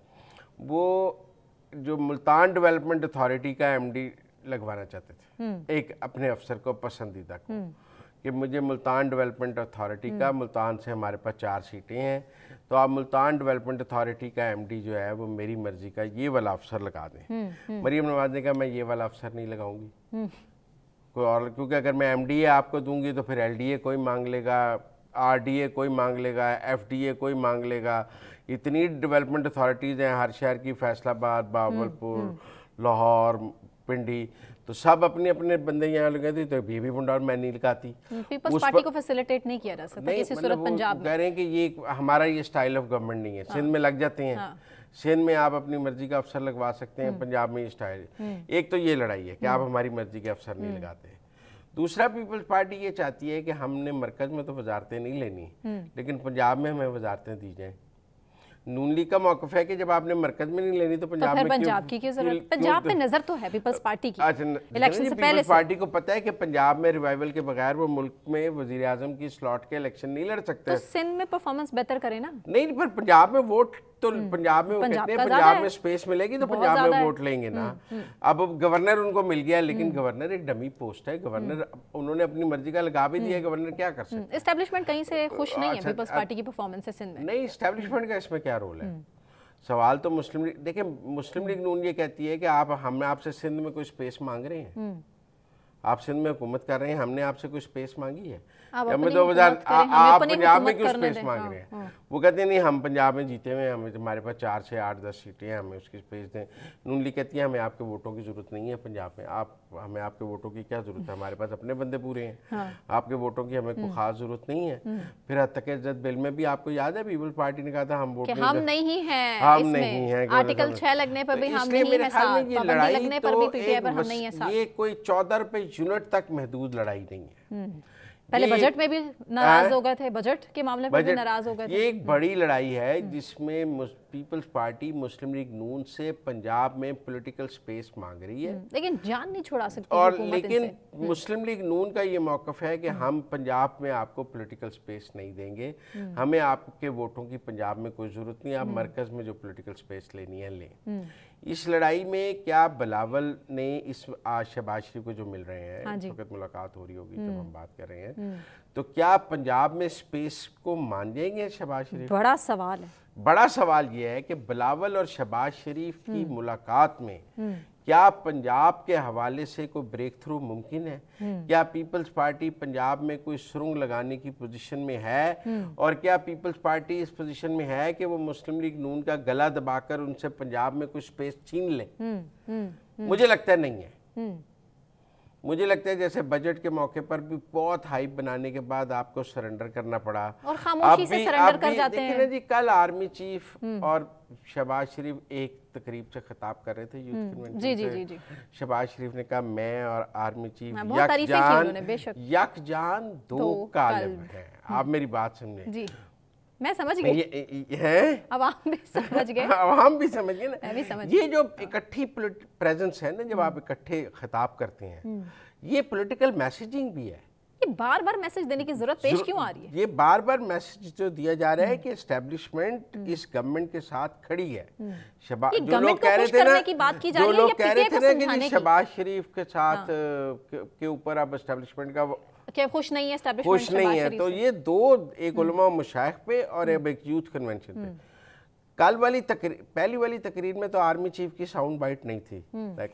[SPEAKER 3] वो जो मुल्तान डेवलपमेंट अथॉरिटी का MD लगवाना चाहते थे एक अपने अफसर को, पसंदीदा को, कि मुझे मुल्तान डेवलपमेंट अथॉरिटी का, मुल्तान से हमारे पास 4 सीटें हैं, तो आप मुल्तान डेवलपमेंट अथॉरिटी का एमडी जो है वो मेरी मर्जी का ये वाला अफसर लगा दें। मरीम नवाज ने कहा मैं ये वाला अफसर नहीं लगाऊंगी कोई और, क्योंकि अगर मैं एमडीए आपको दूंगी तो फिर एलडीए कोई मांग लेगा, आरडीए कोई मांग लेगा, एफडीए कोई मांग लेगा। इतनी डेवलपमेंट अथॉरिटीज़ हैं हर शहर की, फैसलाबाद, बावलपुर, लाहौर, पिंडी, तो सब अपने अपने बंदे यहाँ लगे थे, तो बीबी भंडार मैं नहीं लगाती।
[SPEAKER 1] पीपल्स पार्टी को फैसिलिटेट नहीं किया जा सकता किसी सूरत पंजाब में।
[SPEAKER 3] कह रहे हैं कि ये हमारा ये स्टाइल ऑफ गवर्नमेंट नहीं है। सिंध में लग जाते हैं, सिंध में आप अपनी मर्जी का अफसर लगवा सकते हैं, पंजाब में ये स्टाइल। एक तो ये लड़ाई है कि आप हमारी मर्जी के अफसर नहीं लगाते। दूसरा, पीपल्स पार्टी ये चाहती है कि हमने मरकज में तो वजारतें नहीं लेनी, लेकिन पंजाब में हमें वजारतें दी जाएं। नून लीग का मौक़िफ़ है कि जब आपने मरकज में नहीं लेनी तो पंजाब में
[SPEAKER 1] पंजाब की क्या जरूरत? पंजाब पे नजर तो है पीपल्स पार्टी की
[SPEAKER 3] इलेक्शन से पहले। पार्टी को पता है कि पंजाब में रिवाइवल के बगैर वो मुल्क में वजीर आजम की स्लॉट के इलेक्शन नहीं लड़ सकते।
[SPEAKER 1] तो सिंध में परफॉर्मेंस बेहतर करे ना।
[SPEAKER 3] नहीं, पर पंजाब में वोट तो पंजाब में वो कहते हैं पंजाब में स्पेस मिलेगी तो पंजाब में वोट लेंगे ना। अब गवर्नर उनको मिल गया, लेकिन गवर्नर एक डमी पोस्ट है। गवर्नर उन्होंने अपनी मर्जी का लगा भी दिया, गवर्नर क्या कर सकते हैं।
[SPEAKER 1] एस्टेब्लिशमेंट कहीं से खुश नहीं है पीपल्स पार्टी की परफॉर्मेंस से सिंध में।
[SPEAKER 3] नहीं, एस्टेब्लिशमेंट का इसमें क्या रोल है? सवाल तो मुस्लिम लीग, देखिए मुस्लिम लीग नून ये कहती है कि हम आपसे सिंध में कोई स्पेस मांग रहे हैं, आप सिंध में हुकूमत कर रहे हैं, हमने आपसे कोई स्पेस मांगी है? आप पंजाब में क्यों स्पेस मांग रहे हैं? वो कहते हैं नहीं, हम पंजाब में जीते हुए, हमें हमारे पास 4 से 8-10 सीटें हैं, हमें उसकी स्पेस दें। नून लीग कहती है हमें आपके वोटों की जरूरत नहीं है पंजाब में, हमें आपके वोटों की क्या जरूरत है, हमारे पास अपने बंदे पूरे हैं, आपके वोटों की हमें कोई खास जरूरत नहीं है। फिर हद तक इज्जत बिल में भी आपको याद है पीपल्स पार्टी ने कहा था हम वोट
[SPEAKER 1] हम नहीं हैं,
[SPEAKER 3] हम नहीं हैं,
[SPEAKER 1] आर्टिकल 6 लगने पर भी हम नहीं हैं साथ, पाबंदी लगने पर भी पीटीआई पर हम नहीं हैं साथ।
[SPEAKER 3] ये कोई 14 रुपए यूनिट तक महदूद लड़ाई नहीं है।
[SPEAKER 1] पहले बजट में भी नाराज हो गए थे, बजट के मामले पर भी नाराज हो गए थे।
[SPEAKER 3] ये एक बड़ी लड़ाई है जिसमें पीपल्स पार्टी मुस्लिम लीग नून से पंजाब में पॉलिटिकल स्पेस मांग रही है,
[SPEAKER 1] लेकिन जान नहीं छुड़ा सकती
[SPEAKER 3] और लेकिन मुस्लिम लीग नून का ये मौक़िफ़ है कि हम पंजाब में आपको पॉलिटिकल स्पेस नहीं देंगे, हमें आपके वोटों की पंजाब में कोई ज़रूरत नहीं, आप मरकज़ में जो पॉलिटिकल स्पेस लेनी है लें। इस लड़ाई में क्या बिलावल ने इस आज शहबाज शरीफ को जो मिल रहे हैं, इस वक्त मुलाकात हो रही होगी जब हम बात कर रहे हैं, तो क्या पंजाब में स्पेस को मान जाएंगे शहबाज शरीफ?
[SPEAKER 1] बड़ा सवाल है।
[SPEAKER 3] बड़ा सवाल यह है कि बिलावल और शहबाज शरीफ की मुलाकात में क्या पंजाब के हवाले से कोई ब्रेक थ्रू मुमकिन है? क्या पीपल्स पार्टी पंजाब में कोई सुरंग लगाने की पोजीशन में है? और क्या पीपल्स पार्टी इस पोजीशन में है कि वो मुस्लिम लीग नून का गला दबाकर उनसे पंजाब में कोई स्पेस छीन ले? मुझे लगता है नहीं है। मुझे लगता है जैसे बजट के मौके पर भी बहुत हाइप बनाने के बाद आपको सरेंडर करना पड़ा,
[SPEAKER 1] और खामोशी से सरेंडर कर जाते हैं।
[SPEAKER 3] देखिए ना जी, कल आर्मी चीफ और शहबाज शरीफ एक तकरीब से खिताब कर रहे थे यूथ कन्वेंशन से। शहबाज शरीफ ने कहा मैं और आर्मी चीफ यकजान दो कालिब हैं। आप मेरी बात समझे?
[SPEAKER 1] मैं समझ गई
[SPEAKER 3] है,
[SPEAKER 1] आवाम भी समझ गए,
[SPEAKER 3] आवाम भी समझ गए ना।
[SPEAKER 1] भी समझ
[SPEAKER 3] ये जो इकट्ठी प्रेजेंस है ना, जब आप इकट्ठे खिताब करते हैं, ये पॉलिटिकल मैसेजिंग भी है।
[SPEAKER 1] ये बार बार मैसेज देने की जरूरत पेश क्यों आ रही है?
[SPEAKER 3] ये बार बार मैसेज जो दिया जा रहा है कि एस्टेब्लिशमेंट इस गवर्नमेंट के साथ खड़ी है।
[SPEAKER 1] जो लोग कह रहे थे ना,
[SPEAKER 3] जो लोग कह रहे थे ना कि शहबाज शरीफ के साथ के ऊपर अब एस्टेब्लिशमेंट का
[SPEAKER 1] क्या खुश नहीं है,
[SPEAKER 3] खुश नहीं है, तो ये दो, एक उलमा मुशाइख पे और एक यूथ कन्वेंशन पे। कल वाली पहली वाली तकरीर में तो आर्मी चीफ की साउंड बाइट नहीं थी,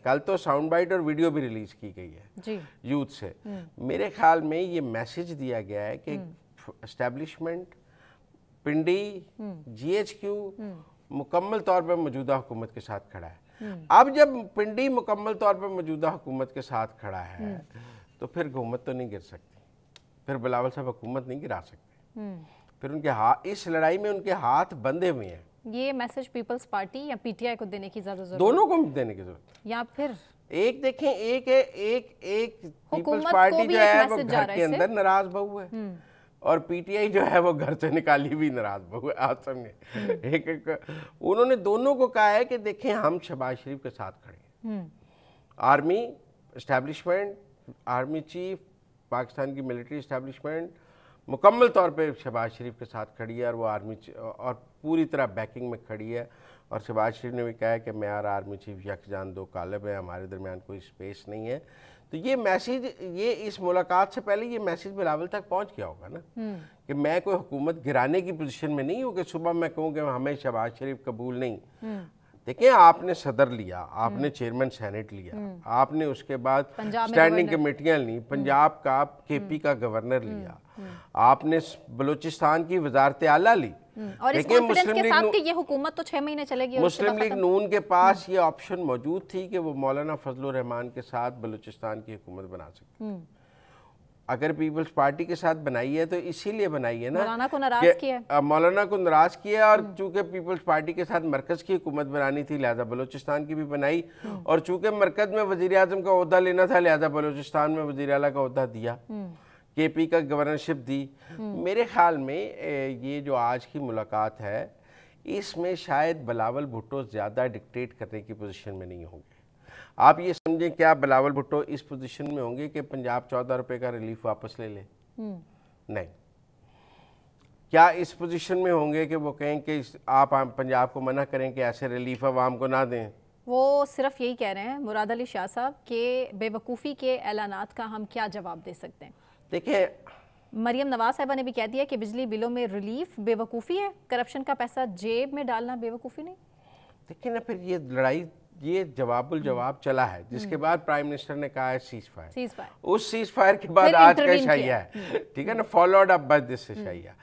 [SPEAKER 3] कल तो साउंड बाइट और वीडियो भी रिलीज की गई है यूथ से। मेरे ख्याल में ये मैसेज दिया गया है कि एस्टेब्लिशमेंट, पिंडी, GHQ मुकम्मल तौर पर मौजूदा हुकूमत के साथ खड़ा है। अब जब पिंडी मुकम्मल तौर पर मौजूदा हुकूमत के साथ खड़ा है तो फिर हुकूमत तो नहीं गिर सकती, फिर बिलावल साहब हुकूमत नहीं गिरा सकते, फिर उनके हाथ, इस लड़ाई में उनके हाथ बंधे हुए हैं।
[SPEAKER 1] ये मैसेज पीपल्स पार्टी या पीटीआई को देने की जरूरत है?
[SPEAKER 3] दोनों को देने की जरूरत है।
[SPEAKER 1] या फिर
[SPEAKER 3] एक देखें, एक पीपल्स पार्टी जो है वो घर के अंदर नाराज बहू है, और पीटीआई जो है वो घर से निकाली भी नाराज बहू है। आप समझे, एक उन्होंने दोनों को कहा है कि देखें हम शहबाज शरीफ के साथ खड़े हैं। Army establishment, army chief, Pakistan की मिलिट्री एस्टेब्लिशमेंट मुकम्मल तौर पे शहबाज शरीफ के साथ खड़ी है, और वो आर्मी और पूरी तरह बैकिंग में खड़ी है। और शहबाज शरीफ ने भी कहा है कि मैं और आर्मी चीफ यकजान दो कालिब हैं, हमारे दरमियान कोई स्पेस नहीं है। तो ये मैसेज, ये इस मुलाकात से पहले ये मैसेज बिलावल तक पहुंच गया होगा ना कि मैं कोई हुकूमत गिराने की पोजीशन में नहीं हूँ कि सुबह मैं कहूँ कि हमें शहबाज शरीफ कबूल नहीं। देखिए, आपने सदर लिया, आपने चेयरमैन सेनेट लिया, आपने उसके बाद स्टैंडिंग कमेटियां ली, पंजाब का केपी का गवर्नर लिया, आपने बलूचिस्तान की वजारत आला ली।
[SPEAKER 1] और इस कॉन्फिडेंस के साथ कि ये हुकूमत तो 6 महीने चलेगी।
[SPEAKER 3] मुस्लिम लीग नून के पास ये ऑप्शन मौजूद थी कि वो मौलाना फजलुर रहमान के साथ बलूचिस्तान की हुकूमत बना सकती। अगर पीपल्स पार्टी के साथ बनाई है तो इसीलिए बनाई है ना,
[SPEAKER 1] मौलाना को नाराज किया,
[SPEAKER 3] मौलाना को नाराज किया, और चूंकि पीपल्स पार्टी के साथ मरकज की हुकूमत बनानी थी लिहाजा बलूचिस्तान की भी बनाई, और चूंकि मरकज में वजीर आजम का ओहदा लेना था लिहाजा बलूचिस्तान में वजीर आला का ओहदा दिया, केपी का गवर्नरशिप दी। मेरे ख्याल में ये जो आज की मुलाकात है इसमें शायद बिलावल भुट्टो ज़्यादा डिक्टेट करने की पोजीशन में नहीं होंगे। आप ये समझें क्या बिलावल भुट्टो इस पोजीशन में होंगे कि पंजाब 14 रुपए का रिलीफ वापस ले ले? नहीं। क्या इस पोजीशन में होंगे कि वो कहें कि आप पंजाब को मना करें कि ऐसे रिलीफ आवाम को ना दें?
[SPEAKER 1] वो सिर्फ यही कह रहे हैं मुराद अली शाह साहब कि बेवकूफ़ी के ऐलानात का हम क्या जवाब दे सकते हैं।
[SPEAKER 3] देखिए,
[SPEAKER 1] मरियम नवाज साहिबा ने भी कह दिया कि बिजली बिलों में रिलीफ बेवकूफ़ी है, करप्शन का पैसा जेब में डालना बेवकूफ़ी नहीं।
[SPEAKER 3] देखिए ना, फिर ये लड़ाई, ये जवाबुल जवाब चला है, जिसके बाद प्राइम मिनिस्टर ने कहा है सीज फायर। उस सीज फायर के बाद आज का शाइया है, ठीक है ना, फॉलोड अप बाय दिस शाइया।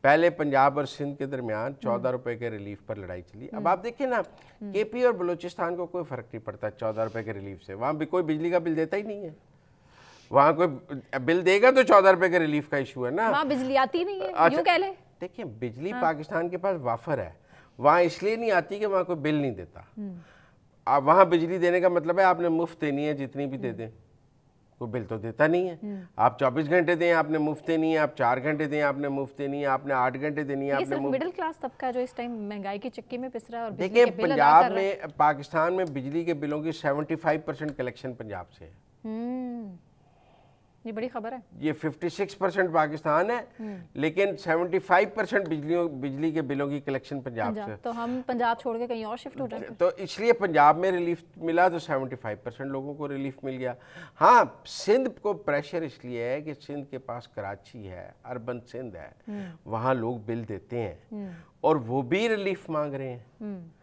[SPEAKER 3] पहले पंजाब और सिंध के दरमियान 14 रुपए के रिलीफ पर लड़ाई चली। अब आप देखिए ना, केपी और बलूचिस्तान को कोई फर्क नहीं पड़ता 14 रुपए के रिलीफ से। वहाँ भी कोई बिजली का बिल देता ही नहीं है। वहाँ कोई बिल देगा तो 14 रुपए के रिलीफ का इशू है ना,
[SPEAKER 1] वहाँ बिजली आती नहीं है।
[SPEAKER 3] अच्छा,
[SPEAKER 1] यूं कह ले।
[SPEAKER 3] देखिए, बिजली पाकिस्तान के पास वाफर है, वहाँ इसलिए नहीं आती कि वहाँ कोई बिल नहीं देता। आप वहाँ बिजली देने का मतलब है आपने मुफ्त देनी है, जितनी भी दे दें, कोई बिल तो देता नहीं है। आप 24 घंटे दें आपने मुफ्त देनी है, आप 4 घंटे दें आपने मुफ्त देनी है, आपने 8 घंटे देनी है आपने मुफ्त।
[SPEAKER 1] मिडिल क्लास तबका जो इस टाइम महंगाई की चक्की में पिस रहा है और
[SPEAKER 3] देखिए, पंजाब में, पाकिस्तान में बिजली के बिलों की 75% कलेक्शन पंजाब से है।
[SPEAKER 1] ये बड़ी खबर है।
[SPEAKER 3] ये 56% पाकिस्तान है, लेकिन 75% बिजली के बिलों की कलेक्शन पंजाब से।
[SPEAKER 1] तो हम पंजाब छोड़ के कहीं और शिफ्ट हो जाएंगे।
[SPEAKER 3] तो इसलिए पंजाब में रिलीफ मिला तो 75% लोगों को रिलीफ मिल गया। हाँ, सिंध को प्रेशर इसलिए है कि सिंध के पास कराची है, अर्बन सिंध है, वहाँ लोग बिल देते हैं और वो भी रिलीफ मांग रहे हैं।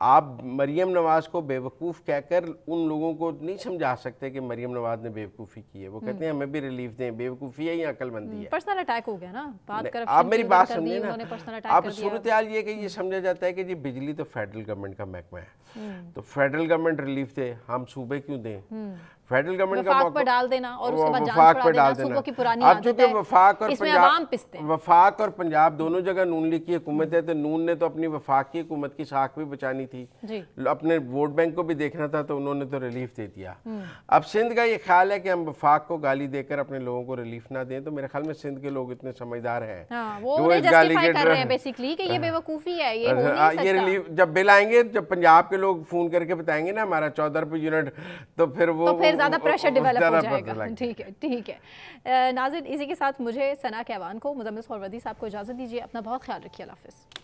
[SPEAKER 3] आप मरियम नवाज को बेवकूफ़ कहकर उन लोगों को नहीं समझा सकते कि मरियम नवाज ने बेवकूफ़ी की है। वो कहते हैं हमें भी रिलीफ दें, बेवकूफ़ी है या अक्लमंदी है।
[SPEAKER 1] पर्सनल अटैक हो गया ना, बात करप्शन।
[SPEAKER 3] आप मेरी बात समझिए ना, अब सूरत हाल ये कि ये समझा जाता है कि जी बिजली तो फेडरल गवर्नमेंट का महकमा है, तो फेडरल गवर्नमेंट रिलीफ दे, हम सूबे क्यों दें? फेडरल गवर्नमेंट का
[SPEAKER 1] वफाक पर डाल देना और उसके बाद जान
[SPEAKER 3] वफाक
[SPEAKER 1] छुड़ा
[SPEAKER 3] पर डाल
[SPEAKER 1] देना,
[SPEAKER 3] देना।
[SPEAKER 1] की पुरानी
[SPEAKER 3] अब
[SPEAKER 1] आदत
[SPEAKER 3] चूंकि
[SPEAKER 1] है,
[SPEAKER 3] वफाक और
[SPEAKER 1] इसमें अवाम पिसते हैं।
[SPEAKER 3] वफाक और पंजाब दोनों जगह नून लीग की हुकूमत है, तो नून ने तो अपनी वफाक की हुकूमत की साख भी बचानी थी, अपने वोट बैंक को भी देखना था, तो उन्होंने तो रिलीफ दे दिया। अब सिंध का ये ख्याल है कि हम वफाक को गाली देकर अपने लोगों को रिलीफ ना दें, तो मेरे ख्याल में सिंध के लोग इतने समझदार हैं
[SPEAKER 1] वो इस गाली कर रहे हैं बेसिकली कि ये बेवकूफ़ी है, ये हो नहीं सकता।
[SPEAKER 3] ये रिलीफ जब बिल आएंगे, जब पंजाब के लोग फोन करके बताएंगे ना हमारा 14 रुपये यूनिट, तो फिर वो
[SPEAKER 1] फिर ज्यादा प्रेशर डेवलप हो जाएगा। ठीक है, ठीक है। नाज़रीन, इसी के साथ मुझे सना कहवान को, मुज़म्मिल सौरवर्दी साहब को इजाज़त दीजिए। अपना बहुत ख्याल रखिए। अल्लाह हाफ़िज़।